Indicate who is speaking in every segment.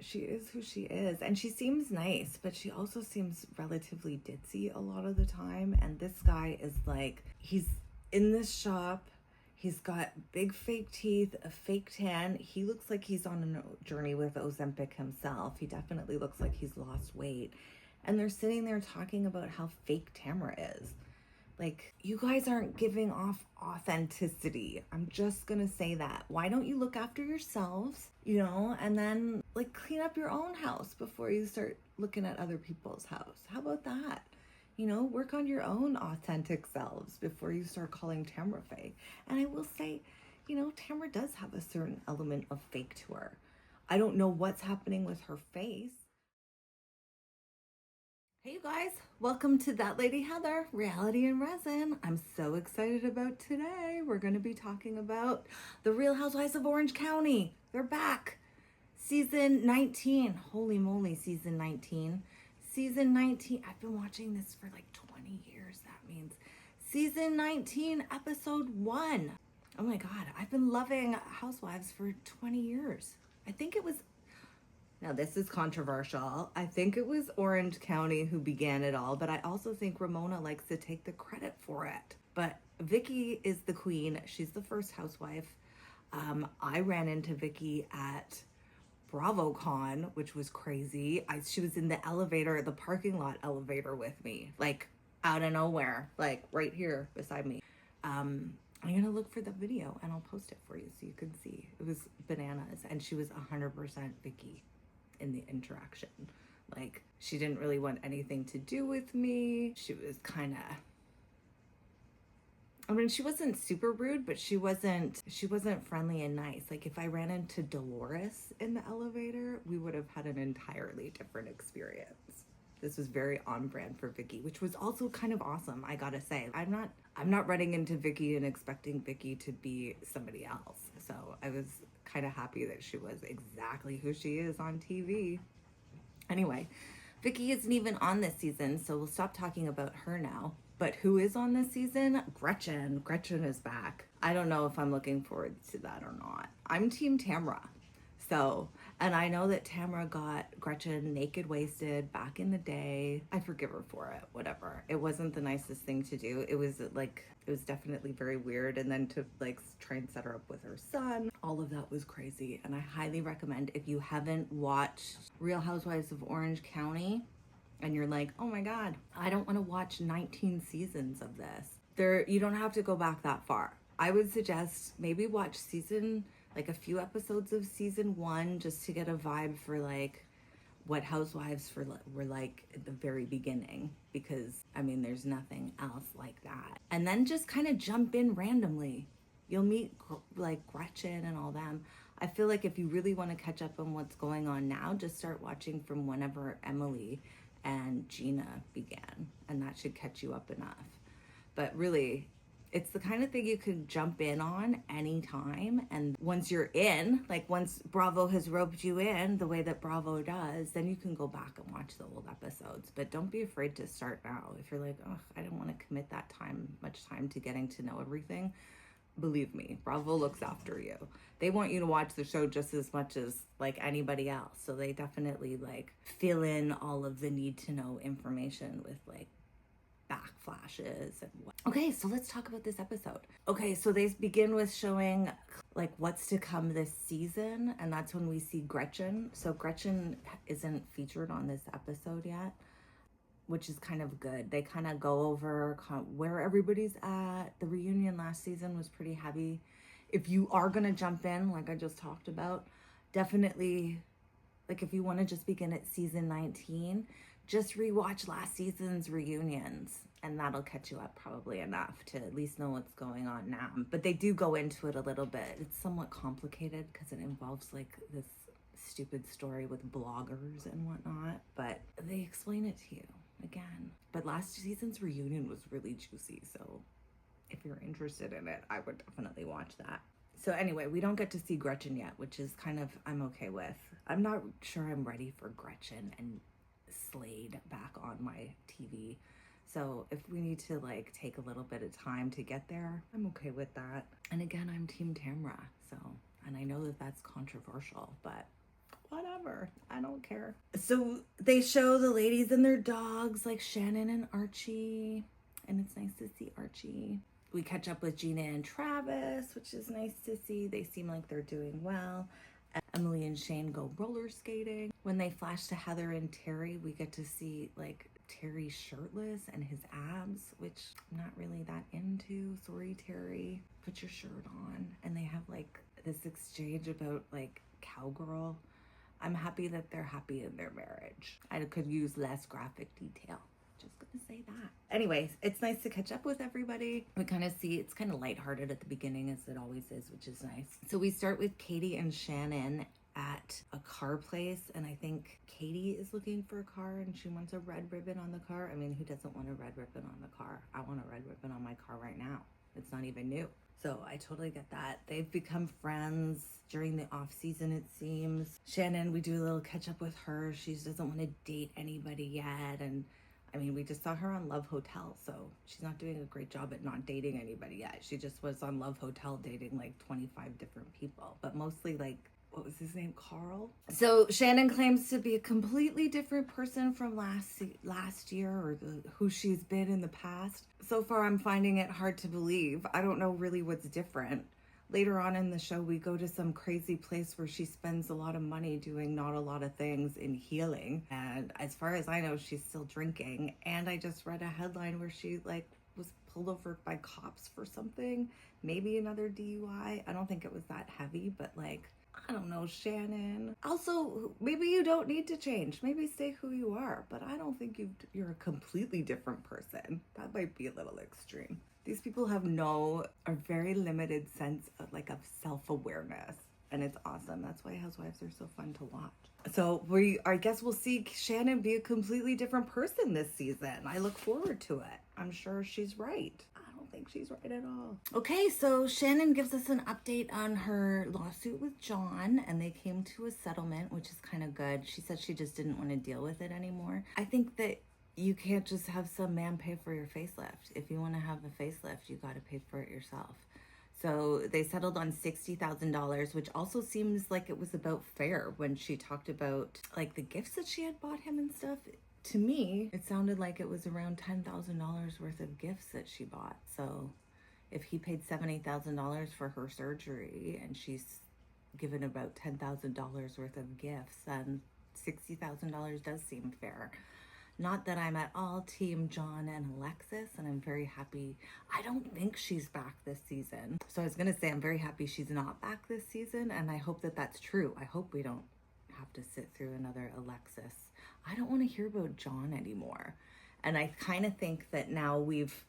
Speaker 1: she is who she is. And she seems nice, but she also seems relatively ditzy a lot of the time. And this guy is like, he's in this shop. He's got big fake teeth, a fake tan. He looks like he's on a journey with Ozempic himself. He definitely looks like he's lost weight. And they're sitting there talking about how fake Tamara is. Like, you guys aren't giving off authenticity. I'm just gonna say that. Why don't you look after yourselves, and then like clean up your own house before you start looking at other people's house? How about that? Work on your own authentic selves before you start calling Tamara fake. And I will say, Tamara does have a certain element of fake to her. I don't know what's happening with her face. Hey you guys, welcome to That Lady Heather, Reality and Resin. I'm so excited about today. We're going to be talking about the Real Housewives of Orange County. They're back. Season 19. Holy moly, season 19. Season 19. I've been watching this for like 20 years. That means season 19, episode 1. Oh my God, I've been loving Housewives for 20 years. I think it was... Now, this is controversial. I think it was Orange County who began it all, but I also think Ramona likes to take the credit for it. But Vicky is the queen. She's the first housewife. I ran into Vicky at BravoCon, which was crazy. She was in the elevator, the parking lot elevator with me, like out of nowhere, like right here beside me. I'm going to look for the video and I'll post it for you so you can see. It was bananas, and she was 100% Vicky in the interaction. Like, she didn't really want anything to do with me. She was kind of, she wasn't super rude, but she wasn't friendly and nice. Like, if I ran into Dolores in the elevator, we would have had an entirely different experience. This was very on brand for Vicky, which was also kind of awesome, I gotta say. I'm not running into Vicky and expecting Vicky to be somebody else. So I was kind of happy that she was exactly who she is on TV. Anyway, Vicky isn't even on this season, so we'll stop talking about her now. But who is on this season? Gretchen. Gretchen is back. I don't know if I'm looking forward to that or not. I'm Team Tamara. So, and I know that Tamara got Gretchen naked wasted back in the day. I forgive her for it, whatever. It wasn't the nicest thing to do. It was definitely very weird. And then to like try and set her up with her son, all of that was crazy. And I highly recommend, if you haven't watched Real Housewives of Orange County and you're like, oh my God, I don't want to watch 19 seasons of this. You don't have to go back that far. I would suggest maybe watch like a few episodes of season 1 just to get a vibe for like what Housewives were like at the very beginning, because there's nothing else like that. And then just kind of jump in randomly. You'll meet like Gretchen and all them. I feel like if you really want to catch up on what's going on now, just start watching from whenever Emily and Gina began, and that should catch you up enough. But really, it's the kind of thing you could jump in on anytime. And once you're in, like once Bravo has roped you in the way that Bravo does, then you can go back and watch the old episodes. But don't be afraid to start now. If you're like, oh, I don't want to commit that much time to getting to know everything. Believe me, Bravo looks after you. They want you to watch the show just as much as like anybody else. So they definitely like fill in all of the need to know information with like backflashes and what. Okay, so let's talk about this episode. Okay, so they begin with showing like what's to come this season, and that's when we see Gretchen. So Gretchen isn't featured on this episode yet, which is kind of good. They kind of go over where everybody's at. The reunion last season was pretty heavy. If you are gonna jump in, like I just talked about, definitely, like if you want to just begin at season 19, just rewatch last season's reunions, and that'll catch you up probably enough to at least know what's going on now. But they do go into it a little bit. It's somewhat complicated because it involves like this stupid story with bloggers and whatnot, but they explain it to you again. But last season's reunion was really juicy, so if you're interested in it, I would definitely watch that. So anyway, we don't get to see Gretchen yet, which is kind of, I'm okay with. I'm not sure I'm ready for Gretchen and Slade back on my TV. So if we need to like take a little bit of time to get there, I'm okay with that. And again, I'm Team Tamra. So, and I know that that's controversial, but whatever. I don't care. So they show the ladies and their dogs, like Shannon and Archie. And it's nice to see Archie. We catch up with Gina and Travis, which is nice to see. They seem like they're doing well. Emily and Shane go roller skating. When they flash to Heather and Terry, we get to see like Terry shirtless and his abs, which I'm not really that into. Sorry, Terry. Put your shirt on. And they have like this exchange about like cowgirl. I'm happy that they're happy in their marriage. I could use less graphic detail. Just gonna say that. Anyways, it's nice to catch up with everybody. We kind of see it's kind of lighthearted at the beginning, as it always is, which is nice. So we start with Katie and Shannon at a car place, and I think Katie is looking for a car and she wants a red ribbon on the car. I mean, who doesn't want a red ribbon on the car? I want a red ribbon on my car right now. It's not even new. So I totally get that. They've become friends during the off season, it seems. Shannon, we do a little catch up with her. She doesn't want to date anybody yet, and I mean, we just saw her on Love Hotel, so she's not doing a great job at not dating anybody yet. She just was on Love Hotel dating like 25 different people, but mostly like, what was his name? Carl? So Shannon claims to be a completely different person from last year, or who she's been in the past. So far, I'm finding it hard to believe. I don't know really what's different. Later on in the show, we go to some crazy place where she spends a lot of money doing not a lot of things in healing. And as far as I know, she's still drinking. And I just read a headline where she like was pulled over by cops for something, maybe another DUI. I don't think it was that heavy, but like, I don't know, Shannon. Also, maybe you don't need to change. Maybe stay who you are, but I don't think you're a completely different person. That might be a little extreme. These people have a very limited sense of like of self-awareness, and it's awesome. That's why Housewives are so fun to watch. So I guess we'll see Shannon be a completely different person this season. I look forward to it. I'm sure she's right. I don't think she's right at all. Okay, so Shannon gives us an update on her lawsuit with John, and they came to a settlement, which is kind of good. She said she just didn't want to deal with it anymore. I think that you can't just have some man pay for your facelift. If you want to have a facelift, you got to pay for it yourself. So they settled on $60,000, which also seems like it was about fair when she talked about like the gifts that she had bought him and stuff. To me, it sounded like it was around $10,000 worth of gifts that she bought. So if he paid $70,000 for her surgery and she's given about $10,000 worth of gifts, then $60,000 does seem fair. Not that I'm at all team John and Alexis, and I'm very happy. I don't think she's back this season. So I was going to say I'm very happy she's not back this season, and I hope that that's true. I hope we don't have to sit through another Alexis. I don't want to hear about John anymore. And I kind of think that now we've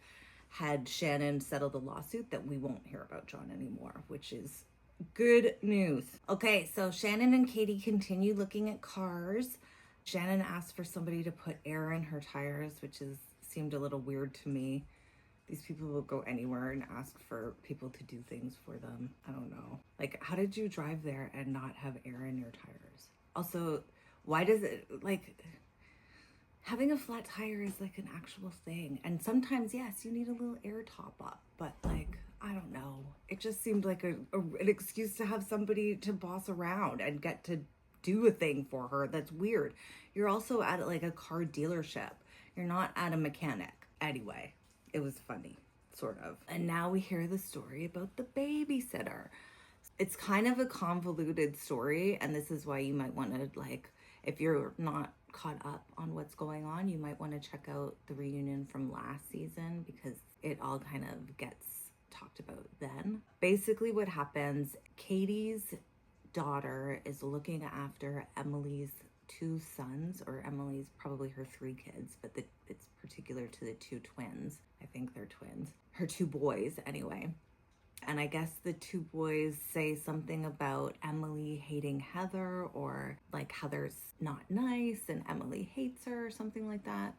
Speaker 1: had Shannon settle the lawsuit that we won't hear about John anymore, which is good news. Okay, so Shannon and Katie continue looking at cars. Shannon asked for somebody to put air in her tires, which seemed a little weird to me. These people will go anywhere and ask for people to do things for them. I don't know. Like, how did you drive there and not have air in your tires? Also, why does it, like, having a flat tire is like an actual thing. And sometimes, yes, you need a little air top up, but like, I don't know. It just seemed like an excuse to have somebody to boss around and get to do a thing for her. That's weird. You're also at like a car dealership. You're not at a mechanic. Anyway, it was funny, sort of. And now we hear the story about the babysitter. It's kind of a convoluted story, and this is why you might want to, like, if you're not caught up on what's going on, you might want to check out the reunion from last season, because it all kind of gets talked about then. Basically what happens, Katie's daughter is looking after Emily's two sons, or Emily's probably her three kids, but it's particular to the two twins. I think they're twins. Her two boys, anyway. And I guess the two boys say something about Emily hating Heather, or like Heather's not nice and Emily hates her, or something like that.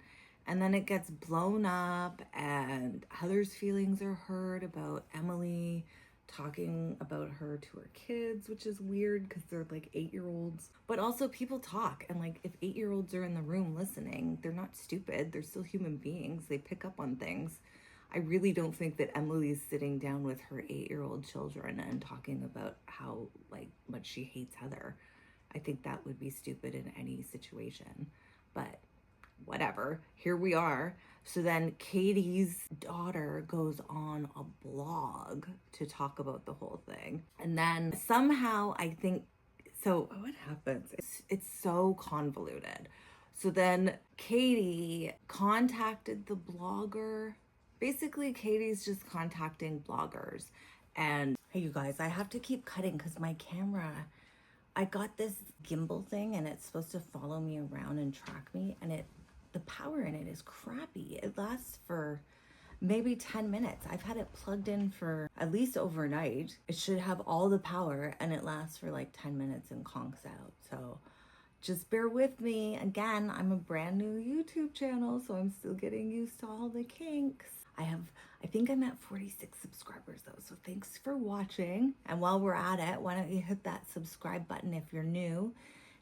Speaker 1: And then it gets blown up, and Heather's feelings are hurt about Emily talking about her to her kids, which is weird because they're like 8-year-olds. But also people talk, and like if 8-year-olds are in the room listening, they're not stupid. They're still human beings. They pick up on things. I really don't think that Emily's sitting down with her 8-year-old children and talking about how like much she hates Heather. I think that would be stupid in any situation, but whatever, here we are. So then Katie's daughter goes on a blog to talk about the whole thing. And then somehow I think, so what happens? It's so convoluted. So then Katie contacted the blogger. Basically, Katie's just contacting bloggers. And hey, you guys, I have to keep cutting because my camera, I got this gimbal thing and it's supposed to follow me around and track me. And the power in it is crappy. It lasts for maybe 10 minutes. I've had it plugged in for at least overnight. It should have all the power and it lasts for like 10 minutes and conks out. So just bear with me. Again, I'm a brand new YouTube channel, so I'm still getting used to all the kinks. I think I'm at 46 subscribers though, so thanks for watching. And while we're at it, why don't you hit that subscribe button if you're new.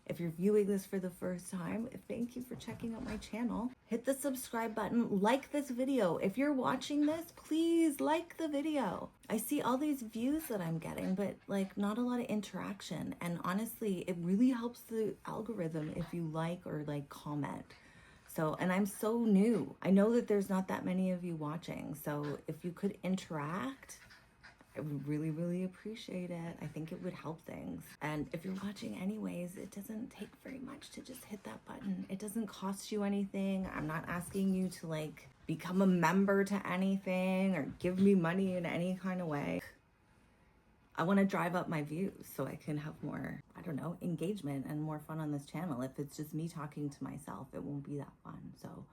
Speaker 1: If you're viewing this for the first time, thank you for checking out my channel. Hit the subscribe button, like this video. If you're watching this, please like the video. I see all these views that I'm getting, but like not a lot of interaction. And honestly, it really helps the algorithm if you like or like comment. So, and I'm so new. I know that there's not that many of you watching. So if you could interact, I would really, really appreciate it. I think it would help things. And if you're watching anyways, it doesn't take very much to just hit that button. It doesn't cost you anything. I'm not asking you to like become a member to anything or give me money in any kind of way. I want to drive up my views so I can have more, I don't know, engagement and more fun on this channel. If it's just me talking to myself, it won't be that fun. So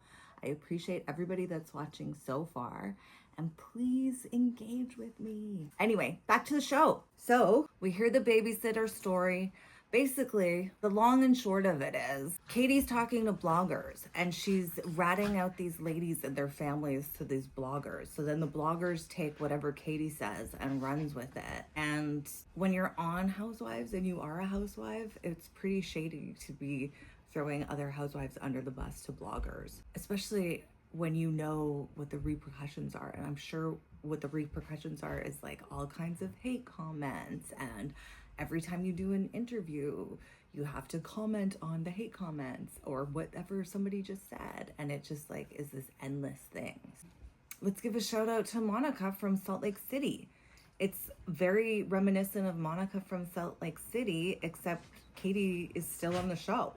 Speaker 1: I appreciate everybody that's watching so far. And please engage with me. Anyway, back to the show. So we hear the babysitter story. Basically, the long and short of it is Katie's talking to bloggers and she's ratting out these ladies and their families to these bloggers. So then the bloggers take whatever Katie says and runs with it. And when you're on Housewives and you are a housewife, it's pretty shady to be throwing other housewives under the bus to bloggers, especially when you know what the repercussions are. And I'm sure what the repercussions are is like all kinds of hate comments, and every time you do an interview you have to comment on the hate comments or whatever somebody just said, and it just like is this endless thing. Let's give a shout out to Monica from Salt Lake City. It's very reminiscent of Monica from Salt Lake City, except Katie is still on the show,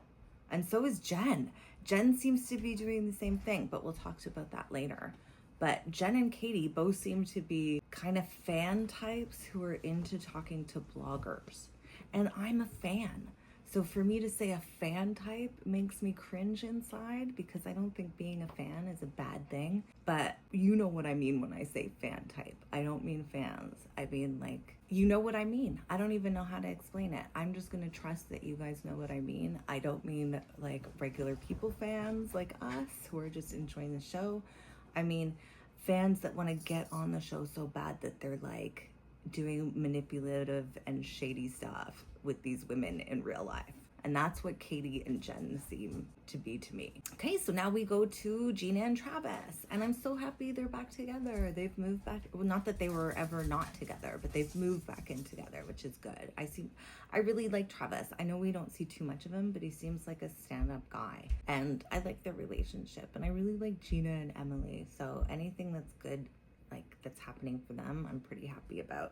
Speaker 1: and so is Jen. Jen seems to be doing the same thing, but we'll talk about that later. But Jen and Katie both seem to be kind of fan types who are into talking to bloggers. And I'm a fan. So for me to say a fan type makes me cringe inside, because I don't think being a fan is a bad thing. But you know what I mean when I say fan type. I don't mean fans. I mean like, you know what I mean. I don't even know how to explain it. I'm just gonna trust that you guys know what I mean. I don't mean like regular people fans like us who are just enjoying the show. I mean fans that want to get on the show so bad that they're like doing manipulative and shady stuff with these women in real life. And that's what Katie and Jen seem to be to me. Okay, so now we go to Gina and Travis. And I'm so happy they're back together. They've moved back. Well, not that they were ever not together, but they've moved back in together, which is good. I really like Travis. I know we don't see too much of him, but he seems like a stand-up guy. And I like their relationship. And I really like Gina and Emily. So anything that's good, like that's happening for them, I'm pretty happy about.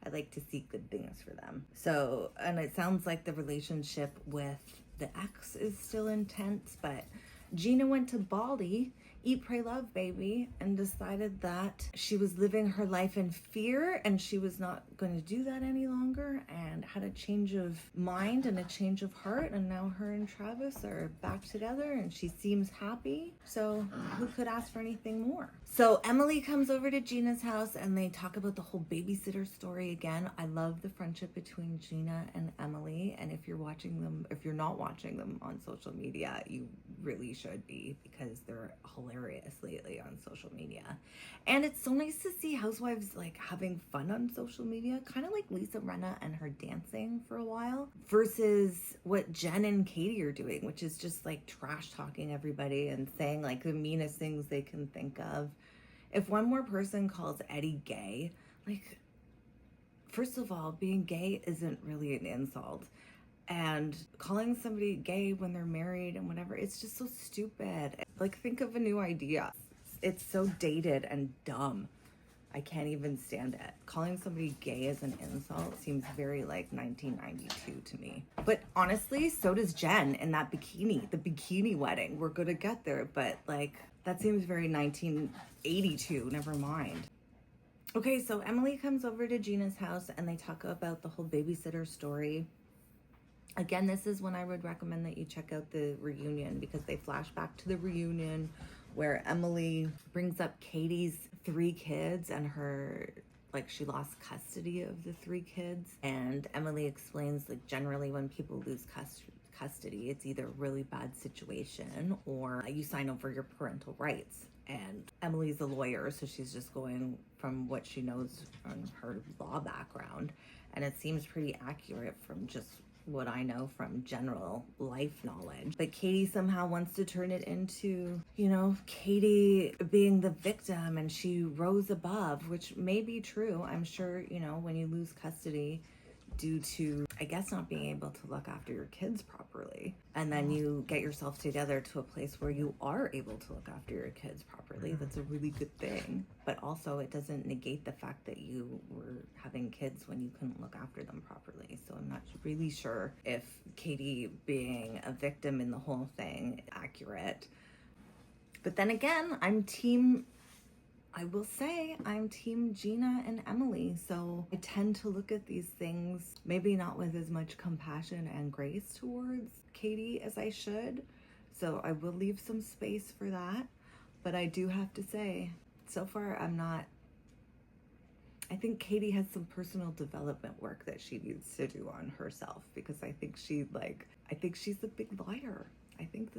Speaker 1: I like to see good things for them. So, and it sounds like the relationship with the ex is still intense, but Gina went to Bali, eat, pray, love, baby, and decided that she was living her life in fear and she was not going to do that any longer, and had a change of mind and a change of heart. And now her and Travis are back together and she seems happy. So who could ask for anything more? So Emily comes over to Gina's house and they talk about the whole babysitter story again. I love the friendship between Gina and Emily. And if you're not watching them on social media, you really should be, because they're hilarious lately on social media. And it's so nice to see housewives like having fun on social media, kind of like Lisa Rinna and her dancing for a while, versus what Jen and Katie are doing, which is just like trash talking everybody and saying like the meanest things they can think of. If one more person calls Eddie gay, like, first of all, being gay isn't really an insult. And calling somebody gay when they're married and whatever, it's just so stupid. Like, think of a new idea. It's so dated and dumb. I can't even stand it. Calling somebody gay as an insult seems very like 1992 to me. But honestly, so does Jen in that bikini, the bikini wedding. We're gonna get there, but like, that seems very 1982, never mind. Okay, so Emily comes over to Gina's house and they talk about the whole babysitter story. Again, this is when I would recommend that you check out the reunion, because they flash back to the reunion where Emily brings up Katie's 3 kids and her, like, she lost custody of the 3 kids. And Emily explains, like, generally when people lose custody, it's either a really bad situation or you sign over your parental rights. And Emily's a lawyer, so she's just going from what she knows from her law background. And it seems pretty accurate from just what I know from general life knowledge. But Katie somehow wants to turn it into, you know, Katie being the victim and she rose above, which may be true. I'm sure, you know, when you lose custody due to, I guess, not being able to look after your kids properly, and then you get yourself together to a place where you are able to look after your kids properly, that's a really good thing. But also it doesn't negate the fact that you were having kids when you couldn't look after them properly. So I'm not really sure if Katie being a victim in the whole thing is accurate. But then again, I will say I'm team Gina and Emily, so I tend to look at these things maybe not with as much compassion and grace towards Katie as I should. So I will leave some space for that. But I do have to say, so far I think Katie has some personal development work that she needs to do on herself, because I think she's a big liar. I think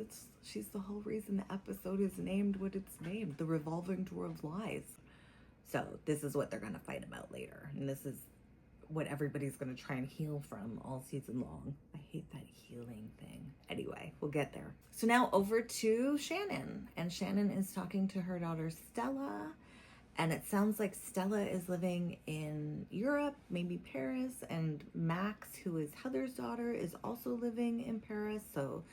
Speaker 1: she's the whole reason the episode is named what it's named, the revolving door of lies. So this is what they're going to fight about later. And this is what everybody's going to try and heal from all season long. I hate that healing thing. Anyway, we'll get there. So now over to Shannon. And Shannon is talking to her daughter Stella. And it sounds like Stella is living in Europe, maybe Paris. And Max, who is Heather's daughter, is also living in Paris. So,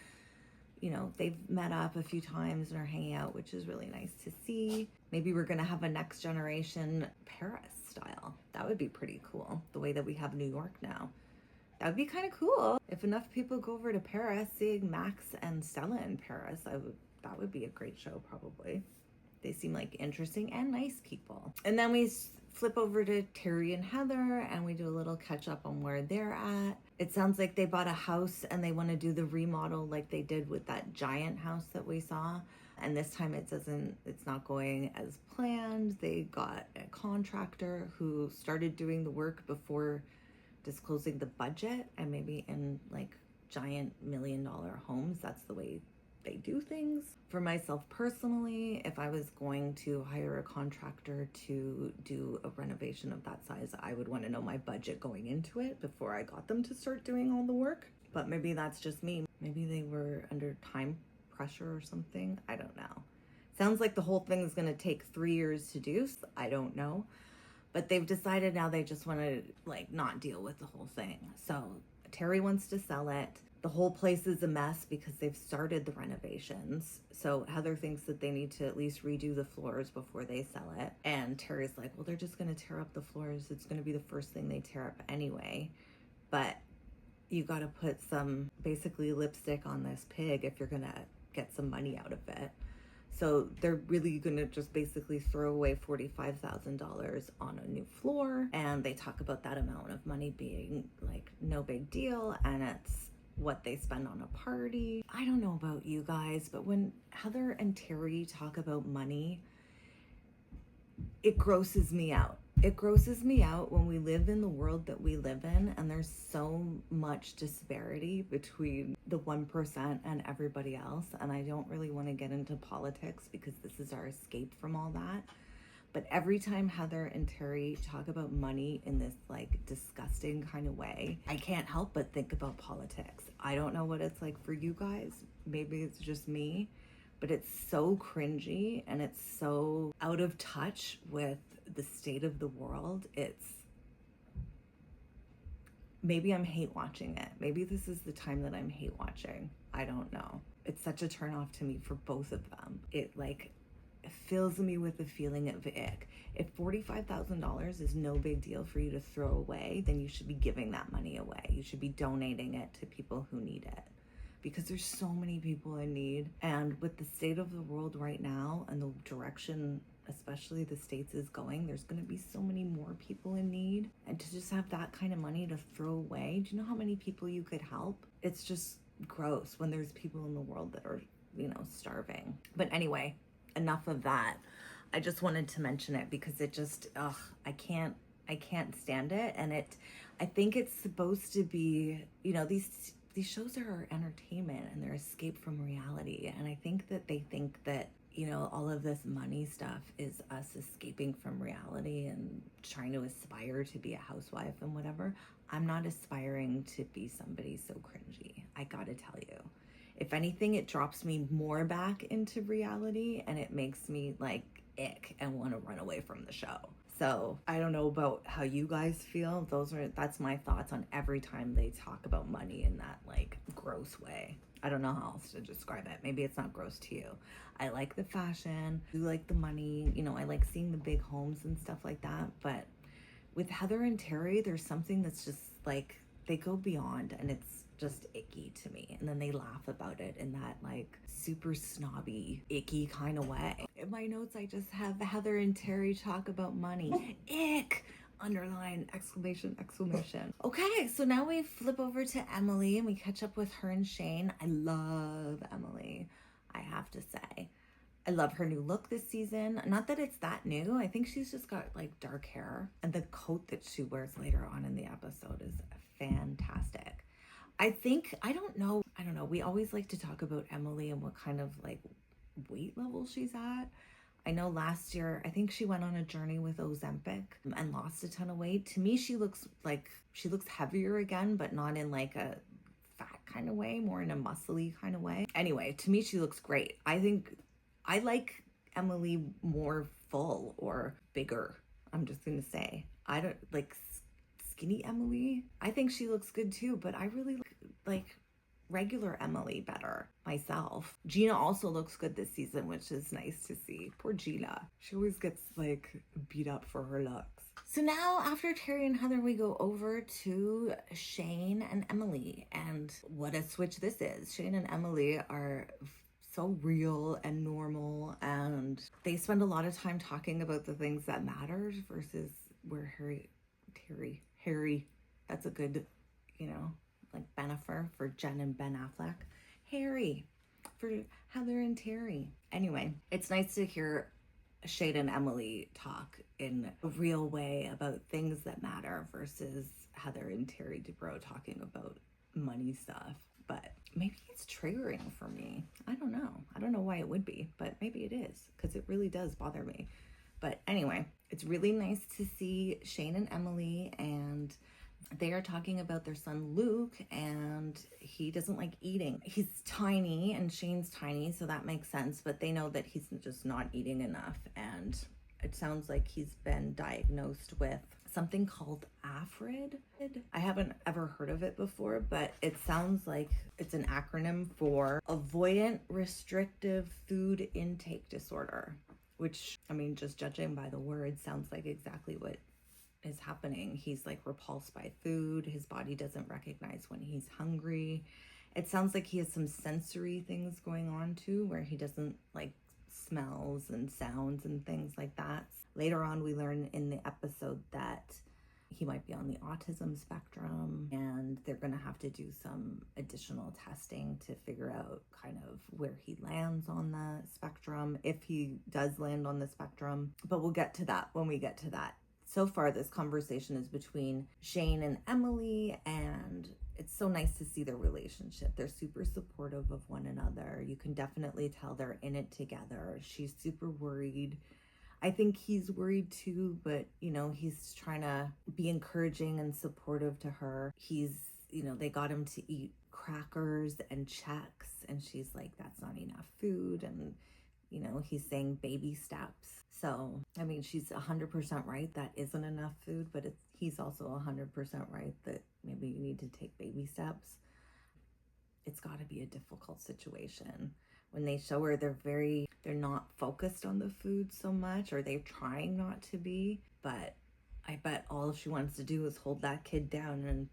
Speaker 1: you know, they've met up a few times and are hanging out, which is really nice to see. Maybe we're going to have a next generation Paris style. That would be pretty cool, the way that we have New York now. That would be kind of cool. If enough people go over to Paris, seeing Max and Stella in Paris, that would be a great show probably. They seem like interesting and nice people. And then we flip over to Terry and Heather and we do a little catch up on where they're at. It sounds like they bought a house and they want to do the remodel like they did with that giant house that we saw. And this time it's not going as planned. They got a contractor who started doing the work before disclosing the budget, and maybe in like giant $1 million homes, that's the way they do things. For myself personally, if I was going to hire a contractor to do a renovation of that size, I would want to know my budget going into it before I got them to start doing all the work. But maybe that's just me. Maybe they were under time pressure or something. I don't know. Sounds like the whole thing is going to take 3 years to do. So I don't know. But they've decided now they just want to like not deal with the whole thing. So Terry wants to sell it. The whole place is a mess because they've started the renovations. So Heather thinks that they need to at least redo the floors before they sell it. And Terry's like, well, they're just going to tear up the floors. It's going to be the first thing they tear up anyway. But you got to put some basically lipstick on this pig if you're going to get some money out of it. So they're really going to just basically throw away $45,000 on a new floor. And they talk about that amount of money being like no big deal. And it's what they spend on a party. I don't know about you guys, but when Heather and Terry talk about money, it grosses me out. It grosses me out when we live in the world that we live in and there's so much disparity between the 1% and everybody else. And I don't really want to get into politics because this is our escape from all that. But every time Heather and Terry talk about money in this like disgusting kind of way, I can't help but think about politics. I don't know what it's like for you guys. Maybe it's just me, but it's so cringy and it's so out of touch with the state of the world. maybe I'm hate watching it. Maybe this is the time that I'm hate watching. I don't know. It's such a turn off to me for both of them. It like fills me with the feeling of ick. If $45,000 is no big deal for you to throw away, then you should be giving that money away. You should be donating it to people who need it, because there's so many people in need. And with the state of the world right now and the direction especially the States is going, there's going to be so many more people in need. And to just have that kind of money to throw away, do you know how many people you could help? It's just gross when there's people in the world that are, starving. But anyway, enough of that. I just wanted to mention it because it just, I can't stand it. And I think it's supposed to be, these shows are entertainment and they're escape from reality. And I think that they think that, all of this money stuff is us escaping from reality and trying to aspire to be a housewife and whatever. I'm not aspiring to be somebody so cringy. I gotta tell you. If anything, it drops me more back into reality and it makes me like ick and want to run away from the show. So I don't know about how you guys feel. That's my thoughts on every time they talk about money in that like gross way. I don't know how else to describe it. Maybe it's not gross to you. I like the fashion, I like the money, I like seeing the big homes and stuff like that. But with Heather and Terry, there's something that's just like, they go beyond and it's just icky to me. And then they laugh about it in that like super snobby, icky kind of way. In my notes, I just have Heather and Terry talk about money. Ick! Underline, exclamation. Okay, so now we flip over to Emily and we catch up with her and Shane. I love Emily, I have to say. I love her new look this season. Not that it's that new. I think she's just got like dark hair. And the coat that she wears later on in the episode is fantastic. I don't know. We always like to talk about Emily and what kind of like weight level she's at. I know last year, I think she went on a journey with Ozempic and lost a ton of weight. To me, she looks heavier again, but not in like a fat kind of way, more in a muscly kind of way. Anyway, to me, she looks great. I think I like Emily more full or bigger. I'm just going to say, I don't like skinny Emily. I think she looks good too, but I really like regular Emily better myself. Gina also looks good this season, which is nice to see. Poor Gina. She always gets like beat up for her looks. So now after Terry and Heather, we go over to Shane and Emily, and what a switch this is. Shane and Emily are so real and normal, and they spend a lot of time talking about the things that matter versus where Harry, that's a good, like Benifer for Jen and Ben Affleck. Harry for Heather and Terry. Anyway, it's nice to hear Shane and Emily talk in a real way about things that matter versus Heather and Terry Dubrow talking about money stuff. But maybe it's triggering for me. I don't know why it would be, but maybe it is, because it really does bother me. But anyway, it's really nice to see Shane and Emily, and they are talking about their son Luke, and he doesn't like eating. He's tiny and Shane's tiny, so that makes sense, but they know that he's just not eating enough, and it sounds like he's been diagnosed with something called AFRID. I haven't ever heard of it before, but it sounds like it's an acronym for Avoidant Restrictive Food Intake Disorder, which, just judging by the words, sounds like exactly what is happening. He's like repulsed by food. His body doesn't recognize when he's hungry. It sounds like he has some sensory things going on too, where he doesn't like smells and sounds and things like that. Later on, we learn in the episode that he might be on the autism spectrum, and they're going to have to do some additional testing to figure out kind of where he lands on the spectrum, if he does land on the spectrum. But we'll get to that when we get to that. So far, this conversation is between Shane and Emily, and it's so nice to see their relationship. They're super supportive of one another. You can definitely tell they're in it together. She's super worried. I think he's worried too, but, he's trying to be encouraging and supportive to her. They got him to eat crackers and Chex, and she's like, that's not enough food. And You know, he's saying baby steps. So, I mean, she's 100% right. That isn't enough food, but he's also 100% right that maybe you need to take baby steps. It's got to be a difficult situation. When they show her, they're not focused on the food so much, or they're trying not to be, but I bet all she wants to do is hold that kid down and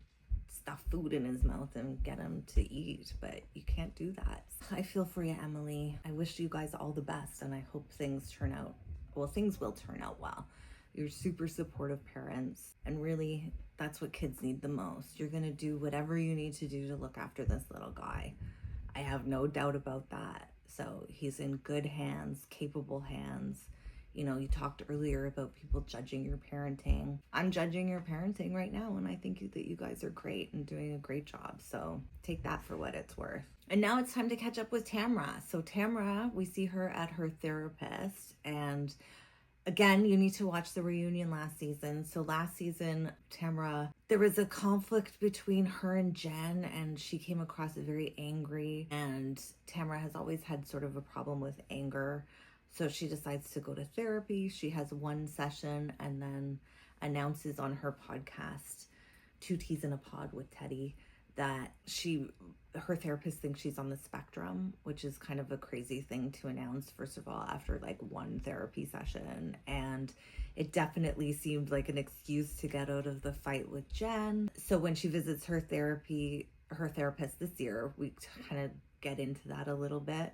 Speaker 1: stuff food in his mouth and get him to eat, but you can't do that. I feel for you, Emily. I wish you guys all the best, and I hope things will turn out well. You're super supportive parents, and really, that's what kids need the most. You're gonna do whatever you need to do to look after this little guy. I have no doubt about that. So he's in good hands, capable hands. You know, you talked earlier about people judging your parenting. I'm judging your parenting right now, and I think that you guys are great and doing a great job. So take that for what it's worth. And now it's time to catch up with Tamra. So Tamra, we see her at her therapist, and again, you need to watch the reunion last season. So last season, Tamra, there was a conflict between her and Jen, and she came across as very angry. And Tamra has always had sort of a problem with anger. So she decides to go to therapy. She has one session and then announces on her podcast, Two Teas in a Pod with Teddy, that her therapist thinks she's on the spectrum, which is kind of a crazy thing to announce, first of all, after like one therapy session. And it definitely seemed like an excuse to get out of the fight with Jen. So when she visits her therapist this year, we kind of get into that a little bit.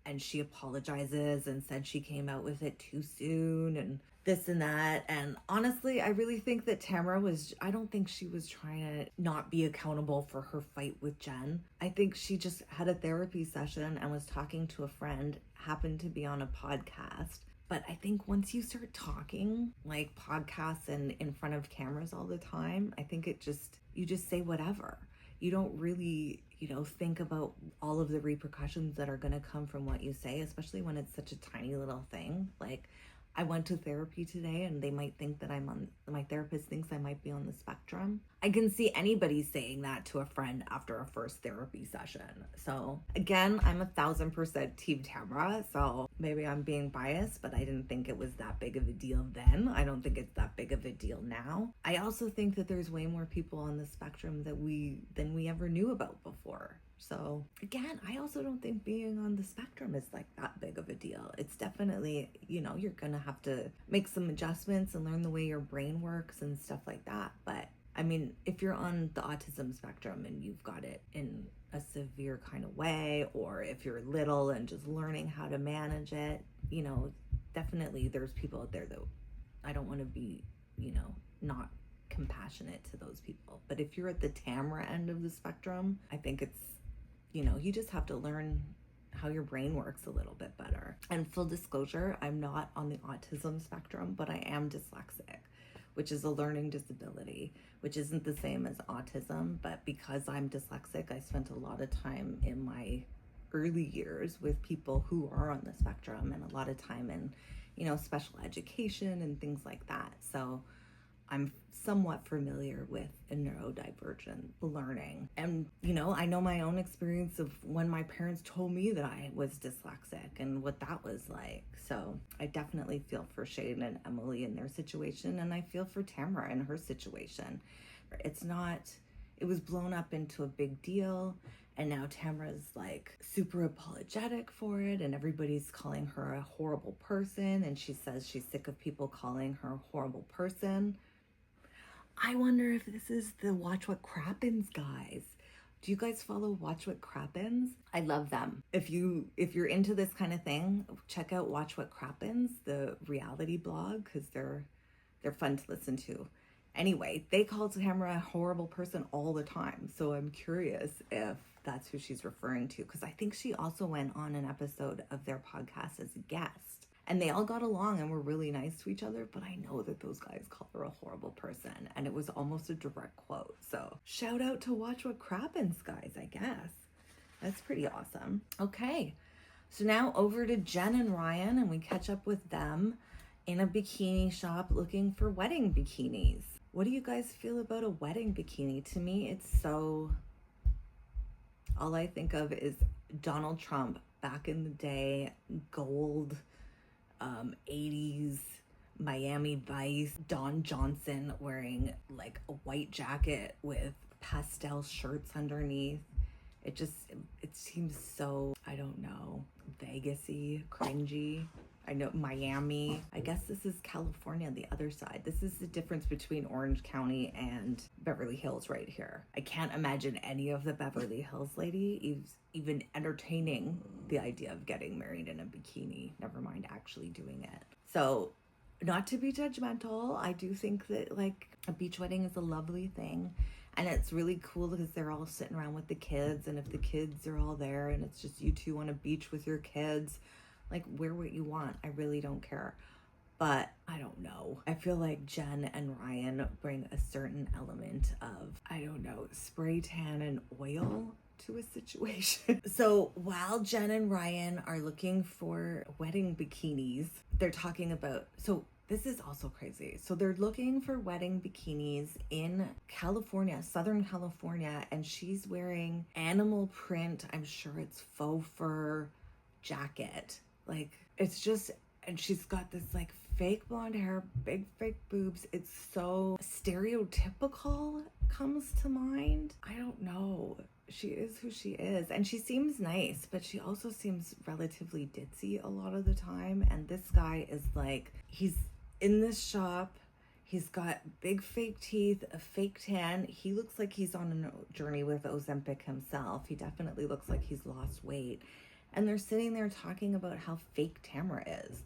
Speaker 1: And she apologizes and said she came out with it too soon and this and that. And honestly, I really think that I don't think she was trying to not be accountable for her fight with Jen. I think she just had a therapy session and was talking to a friend, happened to be on a podcast. But I think once you start talking like podcasts and in front of cameras all the time, I think you just say whatever. You don't really, think about all of the repercussions that are going to come from what you say, especially when it's such a tiny little thing. Like, I went to therapy today and they might think that my therapist thinks I might be on the spectrum. I can see anybody saying that to a friend after a first therapy session. So again, I'm 1,000% Team Tamra. So maybe I'm being biased, but I didn't think it was that big of a deal then. I don't think it's that big of a deal now. I also think that there's way more people on the spectrum than we ever knew about before. So again, I also don't think being on the spectrum is like that big of a deal. It's definitely, you're going to have to make some adjustments and learn the way your brain works and stuff like that. But I mean, if you're on the autism spectrum and you've got it in a severe kind of way, or if you're little and just learning how to manage it, definitely there's people out there that I don't want to be, not compassionate to those people. But if you're at the Tamra end of the spectrum, I think it's, you just have to learn how your brain works a little bit better. And full disclosure, I'm not on the autism spectrum, but I am dyslexic, which is a learning disability, which isn't the same as autism. But because I'm dyslexic, I spent a lot of time in my early years with people who are on the spectrum and a lot of time in, special education and things like that. So I'm somewhat familiar with a neurodivergent learning. And, I know my own experience of when my parents told me that I was dyslexic and what that was like. So I definitely feel for Shane and Emily in their situation, and I feel for Tamra in her situation. It was blown up into a big deal, and now Tamra's like super apologetic for it, and everybody's calling her a horrible person, and she says she's sick of people calling her a horrible person. I wonder if this is the Watch What Crappens guys. Do you guys follow Watch What Crappens? I love them. If you're into this kind of thing, check out Watch What Crappens, the reality blog, because they're fun to listen to. Anyway, they call Tamra a horrible person all the time. So I'm curious if that's who she's referring to, because I think she also went on an episode of their podcast as a guest. And they all got along and were really nice to each other, but I know that those guys call her a horrible person, and it was almost a direct quote. So shout out to Watch What Crappens guys, I guess. That's pretty awesome. Okay, so now over to Jen and Ryan, and we catch up with them in a bikini shop looking for wedding bikinis. What do you guys feel about a wedding bikini? To me, it's so... all I think of is Donald Trump back in the day, gold, 80s, Miami Vice, Don Johnson wearing like a white jacket with pastel shirts underneath. It seems so, I don't know, Vegas-y, cringy. I know Miami. I guess this is California, the other side. This is the difference between Orange County and Beverly Hills right here. I can't imagine any of the Beverly Hills lady even entertaining the idea of getting married in a bikini, never mind actually doing it. So, not to be judgmental, I do think that like a beach wedding is a lovely thing. And it's really cool because they're all sitting around with the kids, and if the kids are all there and it's just you two on a beach with your kids, like, wear what you want. I really don't care. But I don't know. I feel like Jen and Ryan bring a certain element of, I don't know, spray tan and oil to a situation. So while Jen and Ryan are looking for wedding bikinis, they're talking about, so this is also crazy. So they're looking for wedding bikinis in California, Southern California, and she's wearing animal print, I'm sure it's faux fur jacket. Like, it's just, and she's got this like fake blonde hair, big fake boobs. It's so stereotypical, comes to mind. I don't know. She is who she is, and she seems nice, but she also seems relatively ditzy a lot of the time. And this guy is like, he's in this shop, he's got big fake teeth, a fake tan. He looks like he's on a journey with Ozempic himself. He definitely looks like he's lost weight. And they're sitting there talking about how fake Tamara is.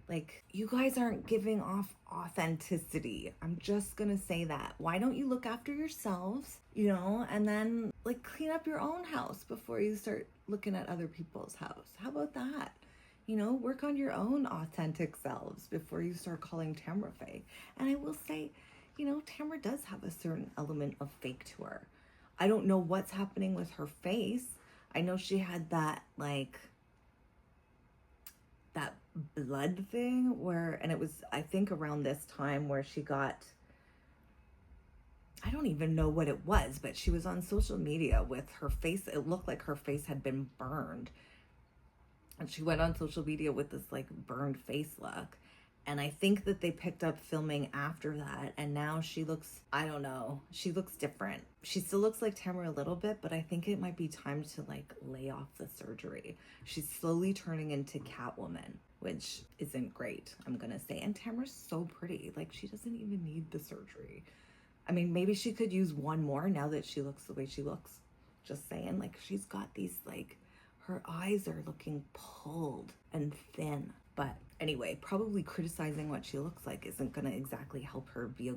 Speaker 1: Like, you guys aren't giving off authenticity. I'm just gonna say that. Why don't you look after yourselves, you know, and then like clean up your own house before you start looking at other people's house? How about that? You know, work on your own authentic selves before you start calling Tamara fake. And I will say, you know, Tamara does have a certain element of fake to her. I don't know what's happening with her face. I know she had that, like, that blood thing where, and it was, I think around this time where she got, I don't even know what it was, but she was on social media with her face. It looked like her face had been burned. And she went on social media with this like burned face look. And I think that they picked up filming after that. And now she looks, I don't know, she looks different. She still looks like Tamara a little bit, but I think it might be time to like lay off the surgery. She's slowly turning into Catwoman, which isn't great, I'm gonna say. And Tamara's so pretty. Like, she doesn't even need the surgery. I mean, maybe she could use one more now that she looks the way she looks. Just saying, like, she's got these, like, her eyes are looking pulled and thin. But anyway, probably criticizing what she looks like isn't going to exactly help her be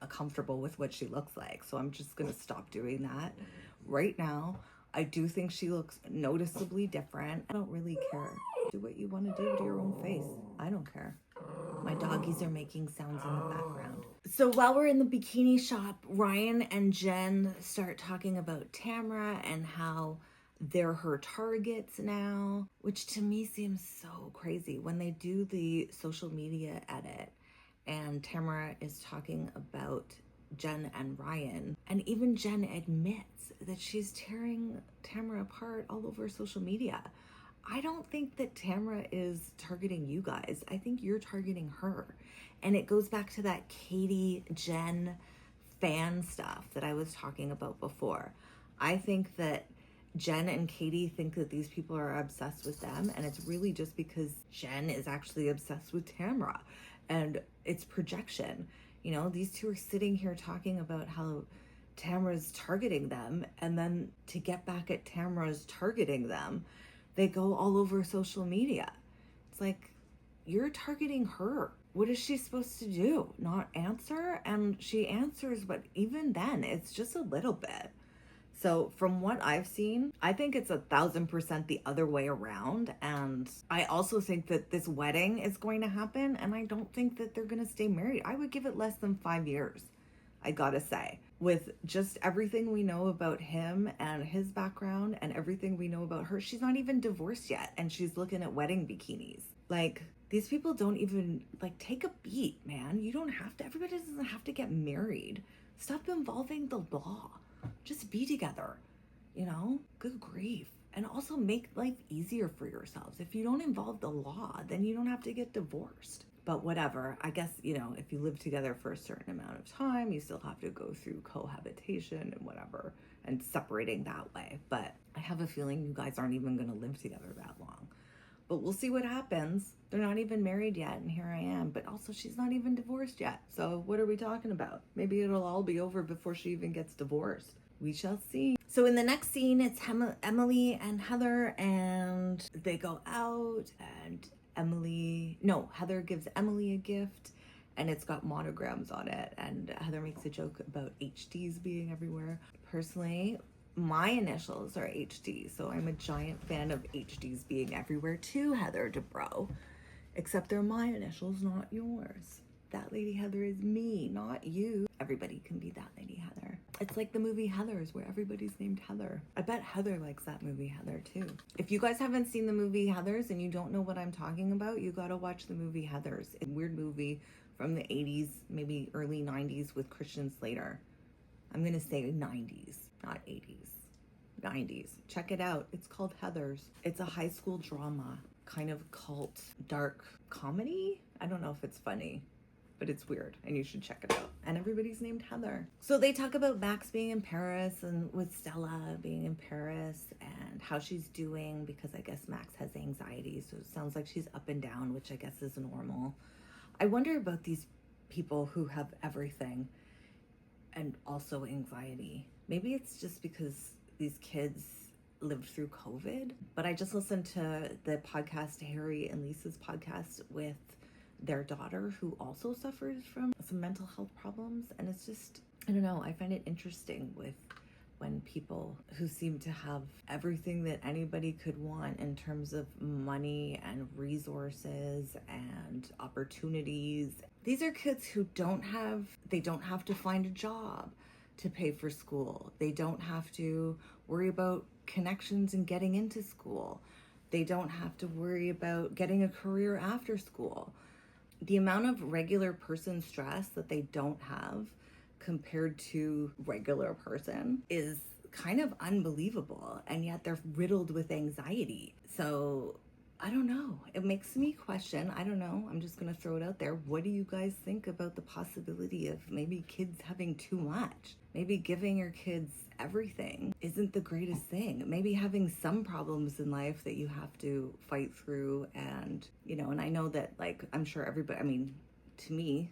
Speaker 1: comfortable with what she looks like. So I'm just going to stop doing that right now. I do think she looks noticeably different. I don't really care. Do what you want to do to your own face. I don't care. My doggies are making sounds in the background. So while we're in the bikini shop, Ryan and Jen start talking about Tamara and how they're her targets now, which to me seems so crazy. When they do the social media edit and Tamara is talking about Jen and Ryan, and even Jen admits that she's tearing Tamara apart all over social media. I don't think that Tamara is targeting you guys. I think you're targeting her. And it goes back to that Katie Jen fan stuff that I was talking about before. I think that Jen and Katie think that these people are obsessed with them, and it's really just because Jen is actually obsessed with Tamara, and it's projection. You know, these two are sitting here talking about how Tamara's targeting them, and then to get back at Tamara's targeting them, they go all over social media. It's like, you're targeting her. What is she supposed to do? Not answer? And she answers, but even then, it's just a little bit. So from what I've seen, I think it's 1,000% the other way around. And I also think that this wedding is going to happen, and I don't think that they're going to stay married. I would give it less than 5 years, I gotta say. With just everything we know about him and his background and everything we know about her, she's not even divorced yet, and she's looking at wedding bikinis. Like, these people don't even, like, take a beat, man. You don't have to, everybody doesn't have to get married. Stop involving the law. Just be together, you know? Good grief. And also make life easier for yourselves. If you don't involve the law, then you don't have to get divorced. But whatever, I guess, if you live together for a certain amount of time, you still have to go through cohabitation and whatever, and separating that way. But I have a feeling you guys aren't even going to live together that long. But we'll see what happens. They're not even married yet, and here I am. But also, she's not even divorced yet. So what are we talking about? Maybe it'll all be over before she even gets divorced. We shall see. So in the next scene, it's Emily and Heather, and they go out, and Heather gives Emily a gift, and it's got monograms on it, and Heather makes a joke about HDs being everywhere. Personally, my initials are HD, so I'm a giant fan of HDs being everywhere too, Heather Dubrow. Except they're my initials, not yours. That Lady Heather is me, not you. Everybody can be that Lady Heather. It's like the movie Heathers, where everybody's named Heather. I bet Heather likes that movie Heather too. If you guys haven't seen the movie Heathers and you don't know what I'm talking about, you gotta watch the movie Heathers. It's a weird movie from the 80s, maybe early 90s with Christian Slater. I'm gonna say 90s, not 80s. 90s. Check it out. It's called Heathers. It's a high school drama, kind of cult, dark comedy. I don't know if it's funny, but it's weird and you should check it out. And everybody's named Heather. So they talk about Max being in Paris and with Stella being in Paris and how she's doing, because I guess Max has anxiety. So it sounds like she's up and down, which I guess is normal. I wonder about these people who have everything and also anxiety. Maybe it's just because these kids lived through COVID. But I just listened to the podcast, Harry and Lisa's podcast, with their daughter who also suffers from some mental health problems. And it's just, I don't know, I find it interesting with when people who seem to have everything that anybody could want in terms of money and resources and opportunities. These are kids who don't have to find a job to pay for school. They don't have to worry about connections and getting into school. They don't have to worry about getting a career after school. The amount of regular person stress that they don't have compared to regular person is kind of unbelievable, and yet they're riddled with anxiety. So I don't know. It makes me question. I don't know. I'm just going to throw it out there. What do you guys think about the possibility of maybe kids having too much? Maybe giving your kids everything isn't the greatest thing. Maybe having some problems in life that you have to fight through. And, and I know that, I'm sure everybody, to me,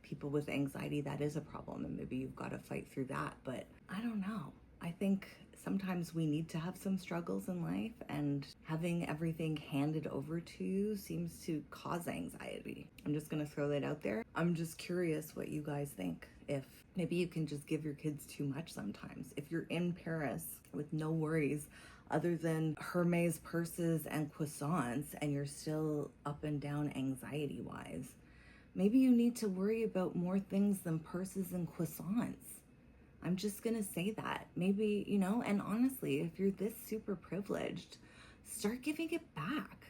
Speaker 1: people with anxiety, that is a problem. And maybe you've got to fight through that. But I don't know. I think sometimes we need to have some struggles in life, and having everything handed over to you seems to cause anxiety. I'm just going to throw that out there. I'm just curious what you guys think. If maybe you can just give your kids too much sometimes. If you're in Paris with no worries other than Hermes purses and croissants, and you're still up and down anxiety-wise, maybe you need to worry about more things than purses and croissants. I'm just going to say that. Maybe, and honestly, if you're this super privileged, start giving it back.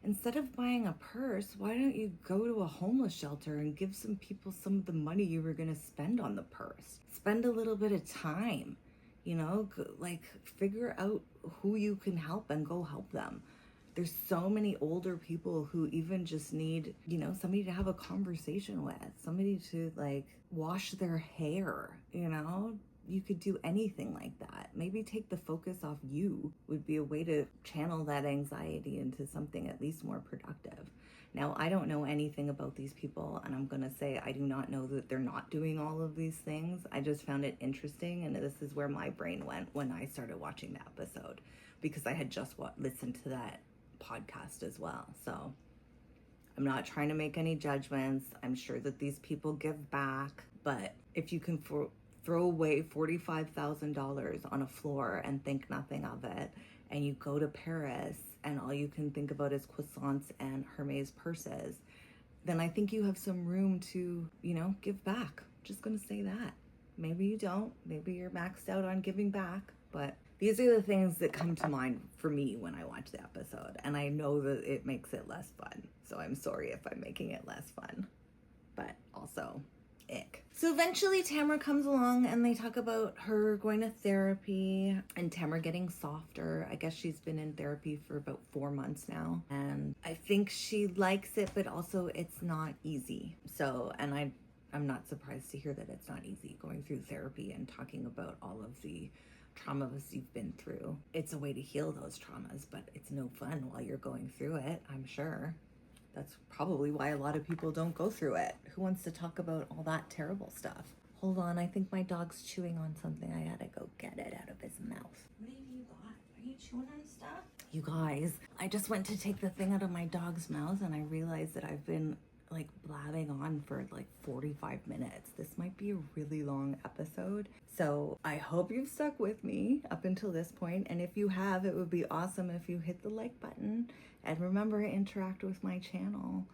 Speaker 1: Instead of buying a purse, why don't you go to a homeless shelter and give some people some of the money you were going to spend on the purse? Spend a little bit of time, figure out who you can help and go help them. There's so many older people who even just need, somebody to have a conversation with, somebody to wash their hair, You could do anything like that. Maybe take the focus off you would be a way to channel that anxiety into something at least more productive. Now, I don't know anything about these people, and I'm going to say I do not know that they're not doing all of these things. I just found it interesting, and this is where my brain went when I started watching the episode, because I had just listened to that podcast as well. So I'm not trying to make any judgments. I'm sure that these people give back, but if you can throw away $45,000 on a floor and think nothing of it, and you go to Paris and all you can think about is croissants and Hermes purses, then I think you have some room to, give back. Just gonna say that. Maybe you don't. Maybe you're maxed out on giving back, but these are the things that come to mind for me when I watch the episode. And I know that it makes it less fun. So I'm sorry if I'm making it less fun. But also, ick. So eventually Tamara comes along and they talk about her going to therapy and Tamara getting softer. I guess she's been in therapy for about 4 months now. And I think she likes it, but also it's not easy. So, and I'm not surprised to hear that it's not easy going through therapy and talking about all of the traumas you've been through. It's a way to heal those traumas, but it's no fun while you're going through it, I'm sure. That's probably why a lot of people don't go through it. Who wants to talk about all that terrible stuff? Hold on, I think my dog's chewing on something. I gotta go get it out of his mouth. What have you got? Are you chewing on stuff? You guys, I just went to take the thing out of my dog's mouth and I realized that I've been like blabbing on for like 45 minutes. This might be a really long episode. So I hope you've stuck with me up until this point. And if you have, it would be awesome if you hit the like button and remember to interact with my channel,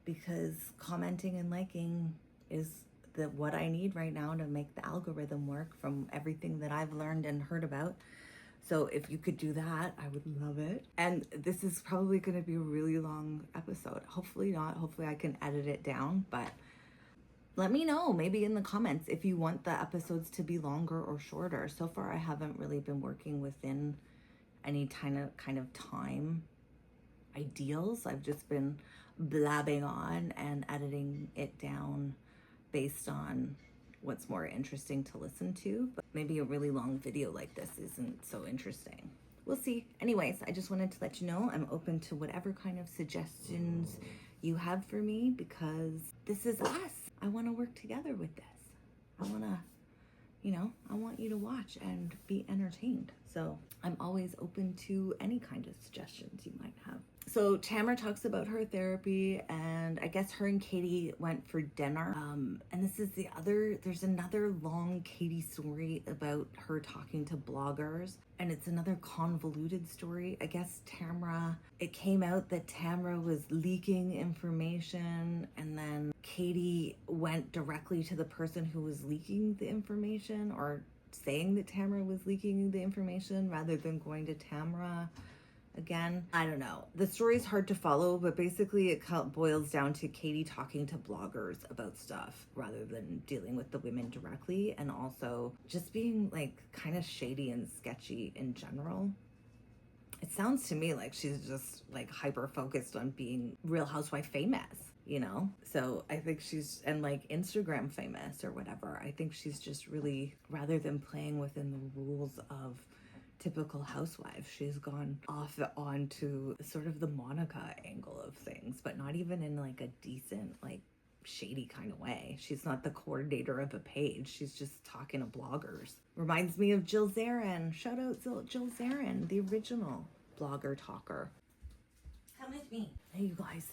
Speaker 1: because commenting and liking is what I need right now to make the algorithm work from everything that I've learned and heard about. So if you could do that, I would love it. And this is probably going to be a really long episode. Hopefully not. Hopefully I can edit it down. But let me know maybe in the comments if you want the episodes to be longer or shorter. So far, I haven't really been working within any kind of time ideals. I've just been blabbing on and editing it down based on what's more interesting to listen to, but maybe a really long video like this isn't so interesting. We'll see. Anyways, I just wanted to let you know I'm open to whatever kind of suggestions you have for me, because this is us. I want to work together with this. I want you to watch and be entertained. So I'm always open to any kind of suggestions you might have. So Tamara talks about her therapy, and I guess her and Katie went for dinner. And this is there's another long Katie story about her talking to bloggers, and it's another convoluted story. I guess it came out that Tamara was leaking information, and then Katie went directly to the person who was leaking the information, or saying that Tamara was leaking the information rather than going to Tamara again. I don't know. The story's hard to follow, but basically it boils down to Katie talking to bloggers about stuff rather than dealing with the women directly, and also just being like kind of shady and sketchy in general. It sounds to me like she's just like hyper focused on being Real Housewife famous, you know? So I think and like Instagram famous or whatever. I think she's just really, rather than playing within the rules of typical housewife, she's gone off onto sort of the Monica angle of things, but not even in like a decent, like shady kind of way. She's not the coordinator of a page. She's just talking to bloggers. Reminds me of Jill Zarin. Shout out Jill Zarin, the original blogger talker. Come with me. Hey, you guys.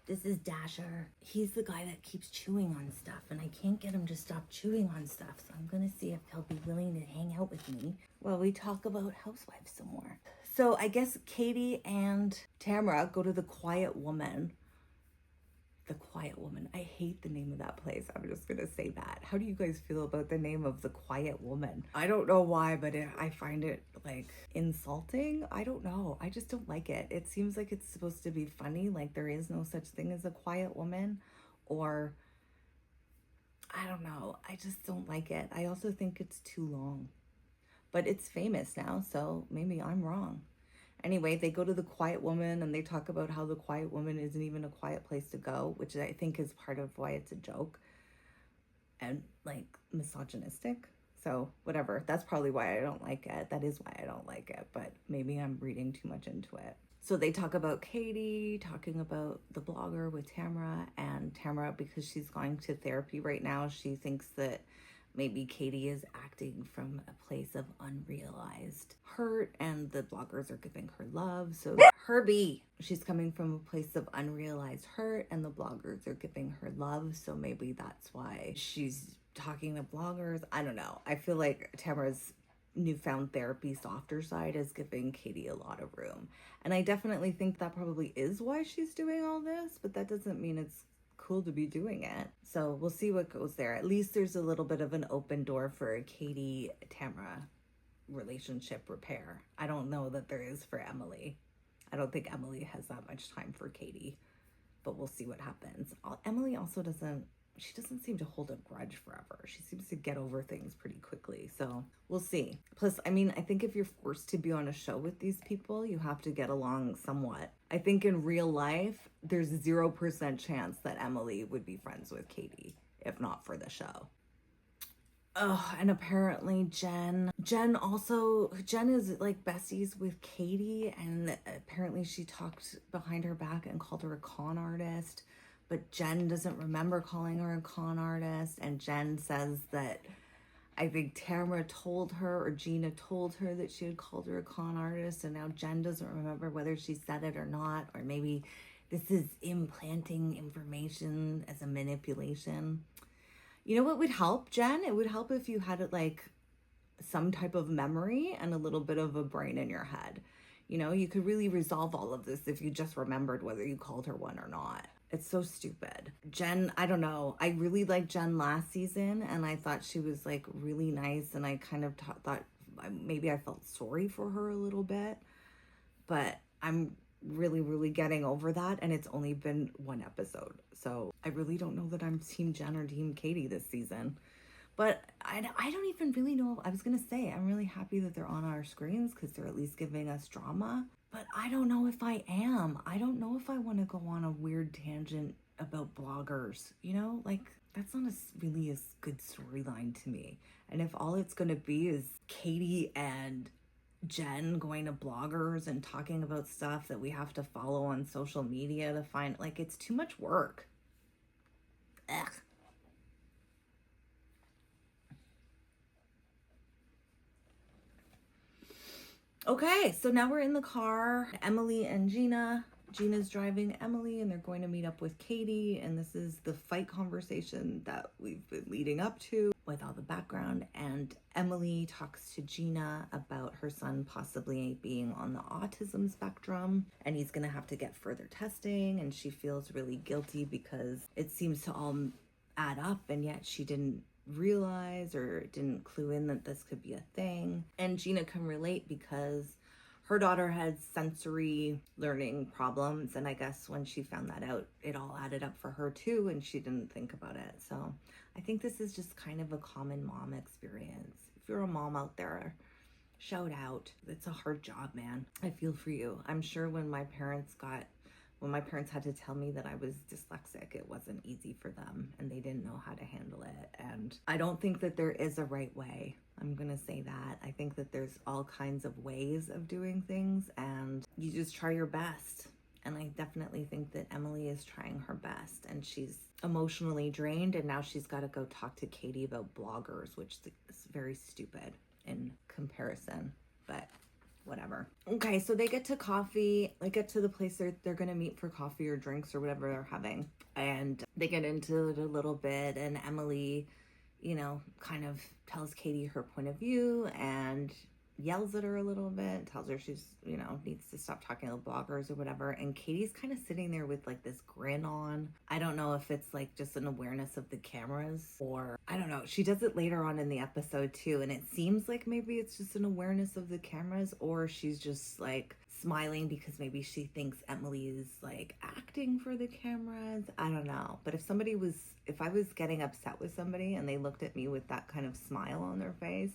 Speaker 1: This is Dasher. He's the guy that keeps chewing on stuff, and I can't get him to stop chewing on stuff, so I'm gonna see if he'll be willing to hang out with me while we talk about Housewives some more. So I guess Katie and Tamara go to the Quiet Woman. The Quiet Woman. I hate the name of that place. I'm just gonna say that. How do you guys feel about the name of the Quiet Woman? I don't know why, but I find it like insulting. I don't know. I just don't like it. It seems like it's supposed to be funny, like there is no such thing as a quiet woman, or I don't know. I just don't like it. I also think it's too long, but it's famous now, so maybe I'm wrong. Anyway, they go to the Quiet Woman and they talk about how the Quiet Woman isn't even a quiet place to go, which I think is part of why it's a joke and like misogynistic. So whatever, that's probably why I don't like it. That is why I don't like it, but maybe I'm reading too much into it. So they talk about Katie, talking about the blogger with Tamara, and Tamara, because she's going to therapy right now, she thinks that maybe Katie is acting from a place of unrealized hurt, and the bloggers are giving her love. So Herbie, she's coming from a place of unrealized hurt, and the bloggers are giving her love. So maybe that's why she's talking to bloggers. I don't know. I feel like Tamara's newfound therapy softer side is giving Katie a lot of room. And I definitely think that probably is why she's doing all this, but that doesn't mean it's cool to be doing it. So we'll see what goes there. At least there's a little bit of an open door for a Katie Tamara relationship repair. I don't know that there is for Emily. I don't think Emily has that much time for Katie, but we'll see what happens. Emily also doesn't she doesn't seem to hold a grudge forever. She seems to get over things pretty quickly. So we'll see. Plus, I mean, I think if you're forced to be on a show with these people, you have to get along somewhat. I think in real life, there's 0% chance that Emily would be friends with Katie, if not for the show. Oh, and apparently Jen is like besties with Katie, and apparently she talked behind her back and called her a con artist, but Jen doesn't remember calling her a con artist, and Jen says that I think Tamara told her, or Gina told her, that she had called her a con artist, and now Jen doesn't remember whether she said it or not, or maybe this is implanting information as a manipulation. You know what would help, Jen? It would help if you had like some type of memory and a little bit of a brain in your head. You know, you could really resolve all of this if you just remembered whether you called her one or not. It's so stupid. Jen, I don't know. I really liked Jen last season, and I thought she was like really nice, and I kind of thought maybe I felt sorry for her a little bit, but I'm really getting over that, and it's only been one episode, so I really don't know that I'm team Jen or team Katie this season. But I don't even really know. I was gonna say I'm really happy that they're on our screens because they're at least giving us drama, but I don't know if I am. I don't know if I want to go on a weird tangent about bloggers, you know, like that's not really a good storyline to me. And if all it's gonna be is Katie and Jen going to bloggers and talking about stuff that we have to follow on social media to find, like, it's too much work. Ugh. Okay, so now we're in the car. Emily and Gina. Gina's driving Emily, and they're going to meet up with Katie, and this is the fight conversation that we've been leading up to with all the background. And Emily talks to Gina about her son possibly being on the autism spectrum, and he's gonna have to get further testing, and she feels really guilty because it seems to all add up, and yet she didn't realize or didn't clue in that this could be a thing. And Gina can relate because her daughter had sensory learning problems, and I guess when she found that out, it all added up for her too, and she didn't think about it. So I think this is just kind of a common mom experience. If you're a mom out there, shout out. It's a hard job, man. I feel for you. I'm sure when my parents had to tell me that I was dyslexic, it wasn't easy for them, and they didn't know how to handle it. And I don't think that there is a right way. I'm gonna say that. I think that there's all kinds of ways of doing things, and you just try your best. And I definitely think that Emily is trying her best, and she's emotionally drained, and now she's got to go talk to Katie about bloggers, which is very stupid in comparison, but whatever. Okay, so they get to the place they're gonna meet for coffee or drinks or whatever they're having, and they get into it a little bit, and Emily, you know, kind of tells Katie her point of view and yells at her a little bit, tells her she's, you know, needs to stop talking to bloggers or whatever. And Katie's kind of sitting there with like this grin on. I don't know if it's like just an awareness of the cameras, or I don't know. She does it later on in the episode too, and it seems like maybe it's just an awareness of the cameras, or she's just like smiling because maybe she thinks Emily is like acting for the cameras. I don't know. But if I was getting upset with somebody and they looked at me with that kind of smile on their face,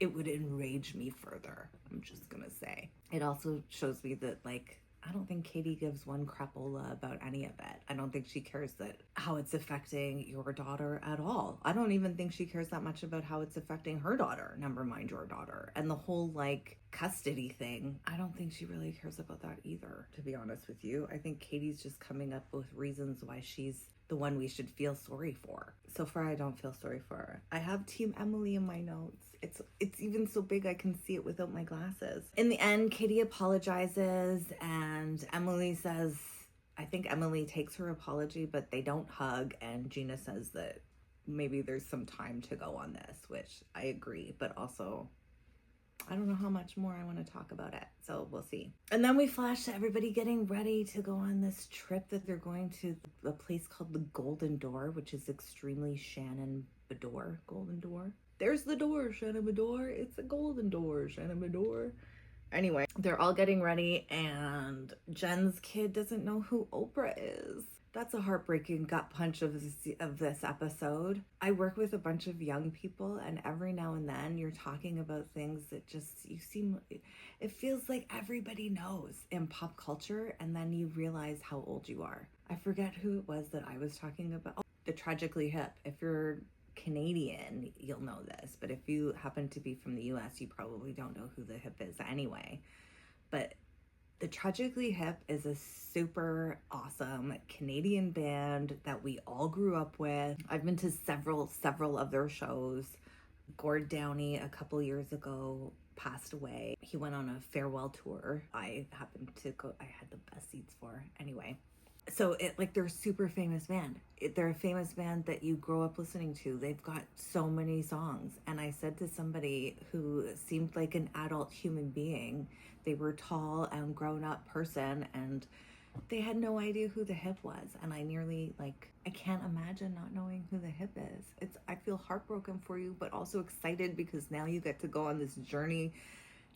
Speaker 1: it would enrage me further. I'm just gonna say. It also shows me that, like, I don't think Katie gives one crapola about any of it. I don't think she cares that how it's affecting your daughter at all. I don't even think she cares that much about how it's affecting her daughter, never mind your daughter. And the whole like custody thing, I don't think she really cares about that either, to be honest with you. I think Katie's just coming up with reasons why she's the one we should feel sorry for. So far, I don't feel sorry for her. I have Team Emily in my notes. It's even so big I can see it without my glasses. In the end, Katie apologizes, and Emily says, I think Emily takes her apology, but they don't hug, and Gina says that maybe there's some time to go on this, which I agree, but also I don't know how much more I want to talk about it, so we'll see. And then we flash to everybody getting ready to go on this trip that they're going to a place called the Golden Door, which is extremely Shannon Bedore. Golden Door. There's the door, Shannon Bedore. It's a golden door, Shannon Bedore. Anyway, they're all getting ready, and Jen's kid doesn't know who Oprah is. That's a heartbreaking gut punch of this episode. I work with a bunch of young people, and every now and then you're talking about things that just, it feels like everybody knows in pop culture, and then you realize how old you are. I forget who it was that I was talking about. Oh, the Tragically Hip. If you're Canadian, you'll know this, but if you happen to be from the US, you probably don't know who the Hip is anyway. But the Tragically Hip is a super awesome Canadian band that we all grew up with. I've been to several of their shows. Gord Downey a couple years ago passed away. He went on a farewell tour. I happened to go, I had the best seats for. Anyway, so they're a super famous band. They're a famous band that you grow up listening to. They've got so many songs. And I said to somebody who seemed like an adult human being, they were tall and grown up person, and they had no idea who the Hip was. And I nearly, I can't imagine not knowing who the Hip is. I feel heartbroken for you, but also excited because now you get to go on this journey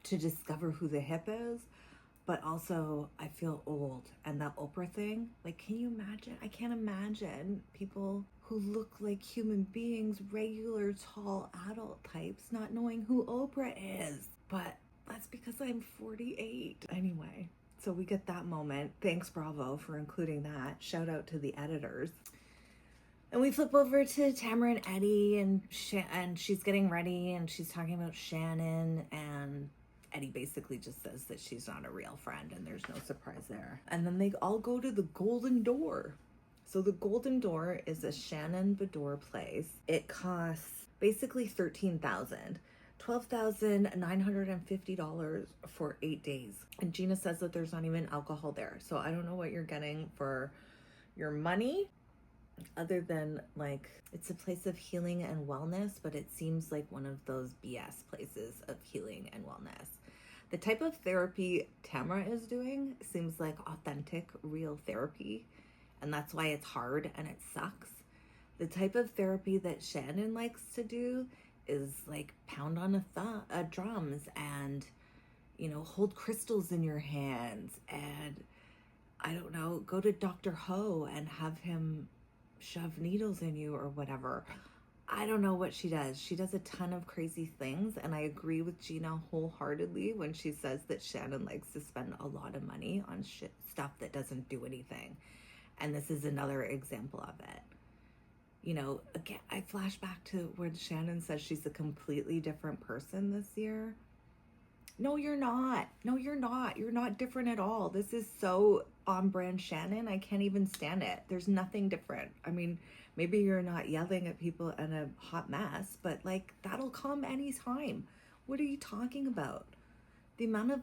Speaker 1: to discover who the Hip is. But also, I feel old. And that Oprah thing, can you imagine? I can't imagine people who look like human beings, regular, tall, adult types, not knowing who Oprah is. But that's because I'm 48. Anyway, so we get that moment. Thanks, Bravo, for including that. Shout out to the editors. And we flip over to Tamara and Eddie, and she's getting ready, and she's talking about Shannon, and Eddie basically just says that she's not a real friend, and there's no surprise there. And then they all go to the Golden Door. So the Golden Door is a Shannon Beador place. It costs basically $13,000. $12,950 for 8 days. And Gina says that there's not even alcohol there. So I don't know what you're getting for your money, other than it's a place of healing and wellness, but it seems like one of those BS places of healing and wellness. The type of therapy Tamara is doing seems like authentic, real therapy, and that's why it's hard and it sucks. The type of therapy that Shannon likes to do is pound on drums and, hold crystals in your hands and, I don't know, go to Dr. Ho and have him shove needles in you or whatever. I don't know what she does. She does a ton of crazy things, and I agree with Gina wholeheartedly when she says that Shannon likes to spend a lot of money on stuff that doesn't do anything. And this is another example of it. Again, I flash back to when Shannon says she's a completely different person this year. No, you're not. No, you're not. You're not different at all. This is so on brand Shannon. I can't even stand it. There's nothing different. I mean, maybe you're not yelling at people in a hot mess, but that'll come anytime. What are you talking about? The amount of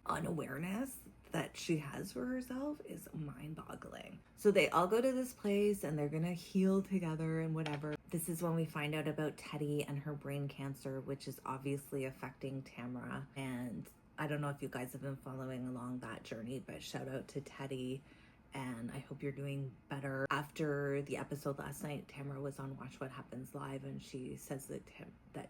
Speaker 1: unawareness that she has for herself is mind-boggling. So they all go to this place and they're gonna heal together and whatever. This is when we find out about Teddy and her brain cancer, which is obviously affecting Tamara. And I don't know if you guys have been following along that journey, but shout out to Teddy, and I hope you're doing better. After the episode last night, Tamara was on Watch What Happens Live, and she says that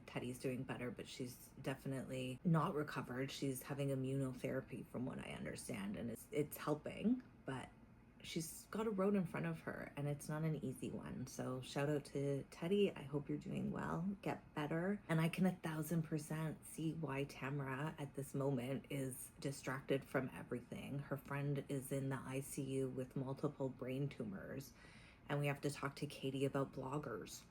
Speaker 1: Teddy's doing better, but she's definitely not recovered. She's having immunotherapy from what I understand, and it's helping, but she's got a road in front of her, and it's not an easy one. So shout out to Teddy. I hope you're doing well, get better. And I can 1,000% see why Tamara at this moment is distracted from everything. Her friend is in the ICU with multiple brain tumors, and we have to talk to Katie about bloggers.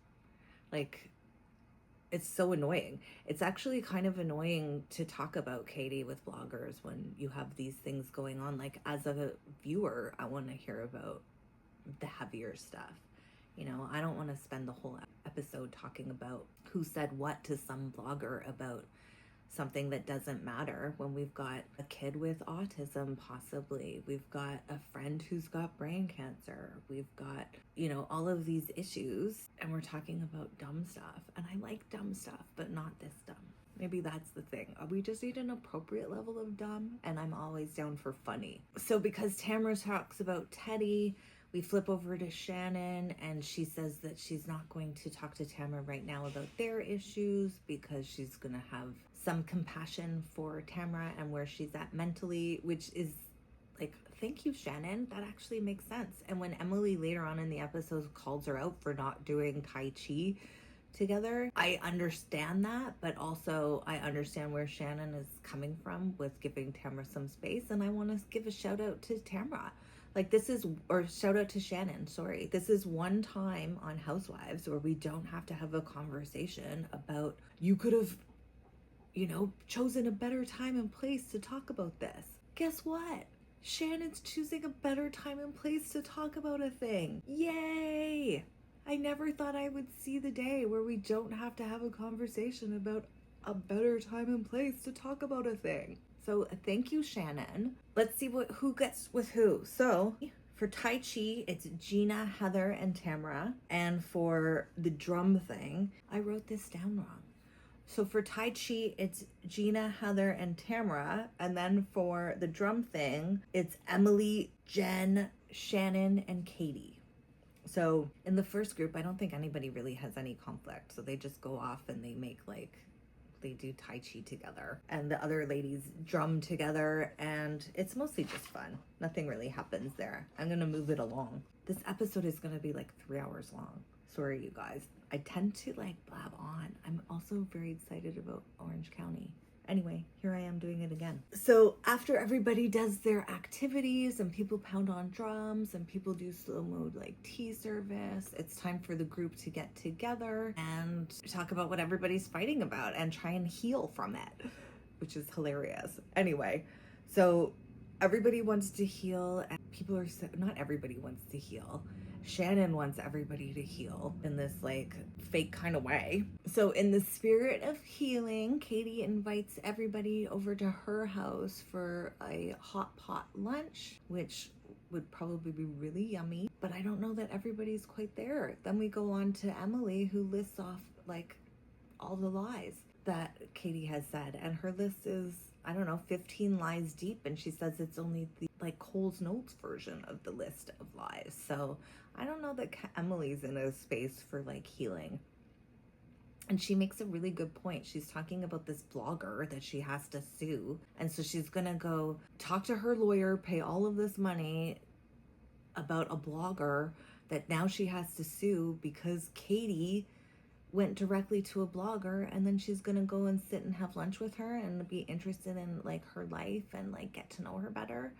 Speaker 1: It's so annoying. It's actually kind of annoying to talk about Katie with bloggers when you have these things going on. As a viewer, I want to hear about the heavier stuff. I don't want to spend the whole episode talking about who said what to some blogger about something that doesn't matter when we've got a kid with autism, possibly. We've got a friend who's got brain cancer. We've got, all of these issues, and we're talking about dumb stuff. And I like dumb stuff, but not this dumb. Maybe that's the thing. We just need an appropriate level of dumb, and I'm always down for funny. So because Tamara talks about Teddy, we flip over to Shannon, and she says that she's not going to talk to Tamara right now about their issues because she's going to have some compassion for Tamara and where she's at mentally, which is like, thank you, Shannon. That actually makes sense. And when Emily later on in the episode calls her out for not doing Tai Chi together, I understand that, but also I understand where Shannon is coming from with giving Tamra some space. And I want to give a shout out to Tamra. Like, this is, or shout out to Shannon, sorry. This is one time on Housewives where we don't have to have a conversation about, you could have, you know, chosen a better time and place to talk about this. Guess what? Shannon's choosing a better time and place to talk about a thing. Yay! I never thought I would see the day where we don't have to have a conversation about a better time and place to talk about a thing. So thank you, Shannon. Let's see who gets with who. So for Tai Chi, it's Gina, Heather, and Tamra. And for the drum thing, I wrote this down wrong. So for Tai Chi, it's Gina, Heather, and Tamra. And then for the drum thing, it's Emily, Jen, Shannon, and Katie. So in the first group, I don't think anybody really has any conflict. So they just go off and they make they do Tai Chi together. And the other ladies drum together. And it's mostly just fun. Nothing really happens there. I'm going to move it along. This episode is going to be 3 hours long. Sorry, you guys. I tend to blab on. I'm also very excited about Orange County. Anyway, here I am doing it again. So after everybody does their activities and people pound on drums and people do slow mode tea service, it's time for the group to get together and talk about what everybody's fighting about and try and heal from it, which is hilarious. Anyway, so everybody wants to heal and people are, not everybody wants to heal. Shannon wants everybody to heal in this fake kind of way. So in the spirit of healing, Katie invites everybody over to her house for a hot pot lunch, which would probably be really yummy, but I don't know that everybody's quite there. Then we go on to Emily, who lists off all the lies that Katie has said, and her list is, I don't know, 15 lies deep, and she says it's only the Cole's Notes version of the list of lies. So I don't know that Emily's in a space for healing. And she makes a really good point. She's talking about this blogger that she has to sue. And so she's gonna go talk to her lawyer, pay all of this money about a blogger that now she has to sue because Katie went directly to a blogger, and then she's gonna go and sit and have lunch with her and be interested in her life and get to know her better.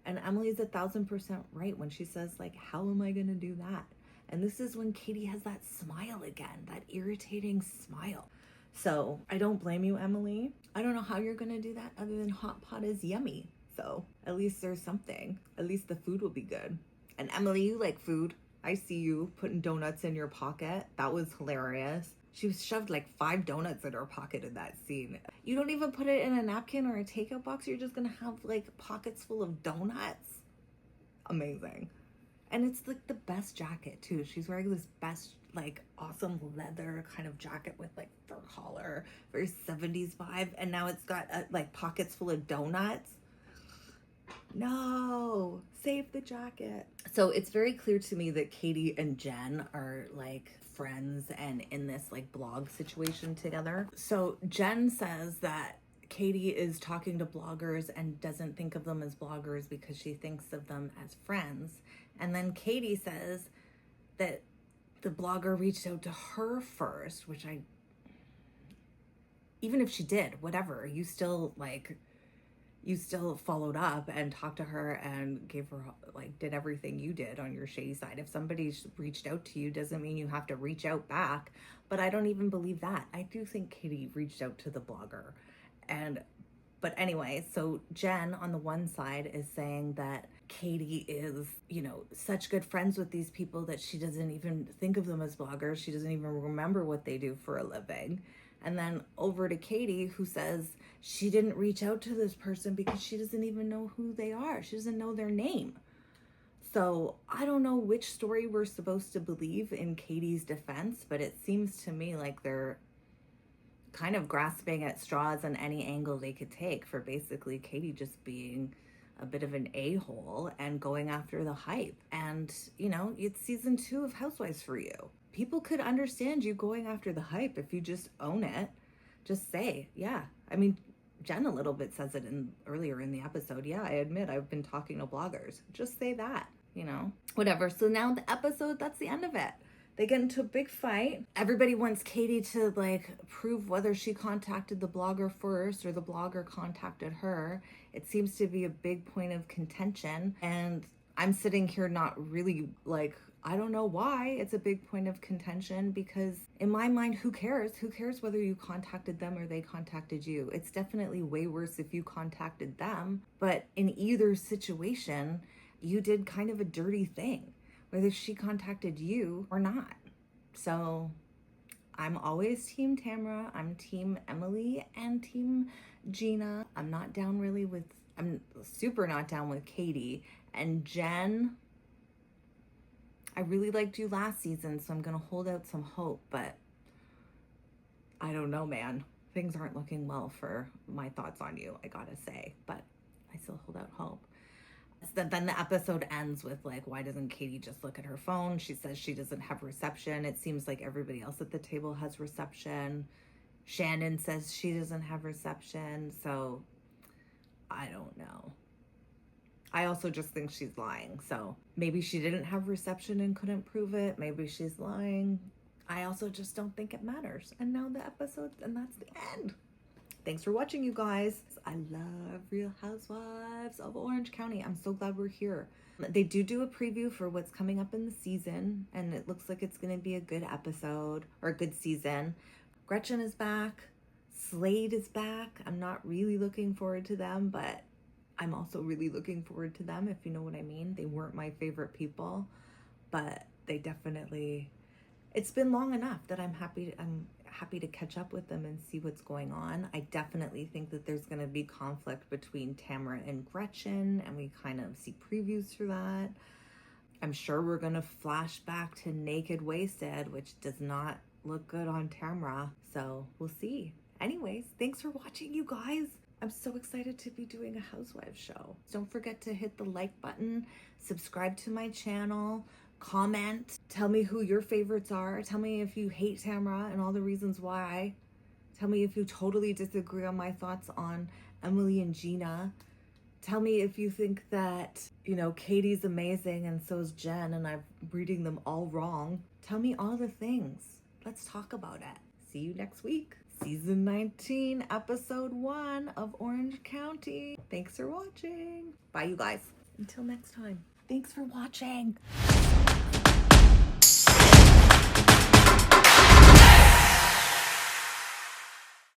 Speaker 1: And Emily's 1,000% right when she says how am I gonna do that? And this is when Katie has that smile again, that irritating smile. So I don't blame you, Emily. I don't know how you're gonna do that other than hot pot is yummy. So at least there's something. At least the food will be good. And Emily, you like food. I see you putting donuts in your pocket. That was hilarious. She was shoved 5 donuts in her pocket in that scene. You don't even put it in a napkin or a takeout box. You're just gonna have pockets full of donuts. Amazing. And it's the best jacket too. She's wearing this best awesome leather kind of jacket with fur collar, very 70s vibe. And now it's got pockets full of donuts. No, save the jacket. So it's very clear to me that Katie and Jen are friends and in this blog situation together. So Jen says that Katie is talking to bloggers and doesn't think of them as bloggers because she thinks of them as friends. And then Katie says that the blogger reached out to her first, which even if she did, whatever, you still followed up and talked to her and gave her did everything you did on your shady side. If somebody's reached out to you, doesn't mean you have to reach out back. But I don't even believe that. I do think Katie reached out to the blogger. But anyway, so Jen on the one side is saying that Katie is, such good friends with these people that she doesn't even think of them as bloggers. She doesn't even remember what they do for a living. And then over to Katie, who says she didn't reach out to this person because she doesn't even know who they are. She doesn't know their name. So I don't know which story we're supposed to believe in Katie's defense, but it seems to me like they're kind of grasping at straws on any angle they could take for basically Katie just being a bit of an a-hole and going after the hype. And, it's season 2 of Housewives for you. People could understand you going after the hype if you just own it. Just say, yeah. I mean, Jen a little bit says it earlier in the episode. Yeah, I admit I've been talking to bloggers. Just say that, you know, whatever. So now the episode, that's the end of it. They get into a big fight. Everybody wants Katie to like prove whether she contacted the blogger first or the blogger contacted her. It seems to be a big point of contention. And I'm sitting here not really like, I don't know why it's a big point of contention, because in my mind, who cares? Who cares whether you contacted them or they contacted you? It's definitely way worse if you contacted them. But in either situation, you did kind of a dirty thing, whether she contacted you or not. So I'm always team Tamra. I'm team Emily and team Gina. I'm super not down with Katie. And Jen, I really liked you last season, so I'm going to hold out some hope, but I don't know, man. Things aren't looking well for my thoughts on you, I gotta say, but I still hold out hope. Then the episode ends with like, why doesn't Katie just look at her phone? She says she doesn't have reception. It seems like everybody else at the table has reception. Shannon says she doesn't have reception, so I don't know. I also just think she's lying. So maybe she didn't have reception and couldn't prove it. Maybe she's lying. I also just don't think it matters. And now the episode, and that's the end. Thanks for watching, you guys. I love Real Housewives of Orange County. I'm so glad we're here. They do a preview for what's coming up in the season, and it looks like it's going to be a good episode or a good season. Gretchen is back. Slade is back. I'm not really looking forward to them, but I'm also really looking forward to them, if you know what I mean. They weren't my favorite people, but they definitely, it's been long enough that I'm happy to catch up with them and see what's going on. I definitely think that there's going to be conflict between Tamra and Gretchen, and we kind of see previews for that. I'm sure we're going to flash back to Naked Wasted, which does not look good on Tamra, so we'll see. Anyways, thanks for watching, you guys. I'm so excited to be doing a Housewives show. Don't forget to hit the like button, subscribe to my channel, comment, tell me who your favorites are. Tell me if you hate Tamra and all the reasons why. Tell me if you totally disagree on my thoughts on Emily and Gina. Tell me if you think that, you know, Katie's amazing and so is Jen and I'm reading them all wrong. Tell me all the things. Let's talk about it. See you next week. Season 19, episode 1 of Orange County. Thanks for watching. Bye, you guys. Until next time. Thanks for watching.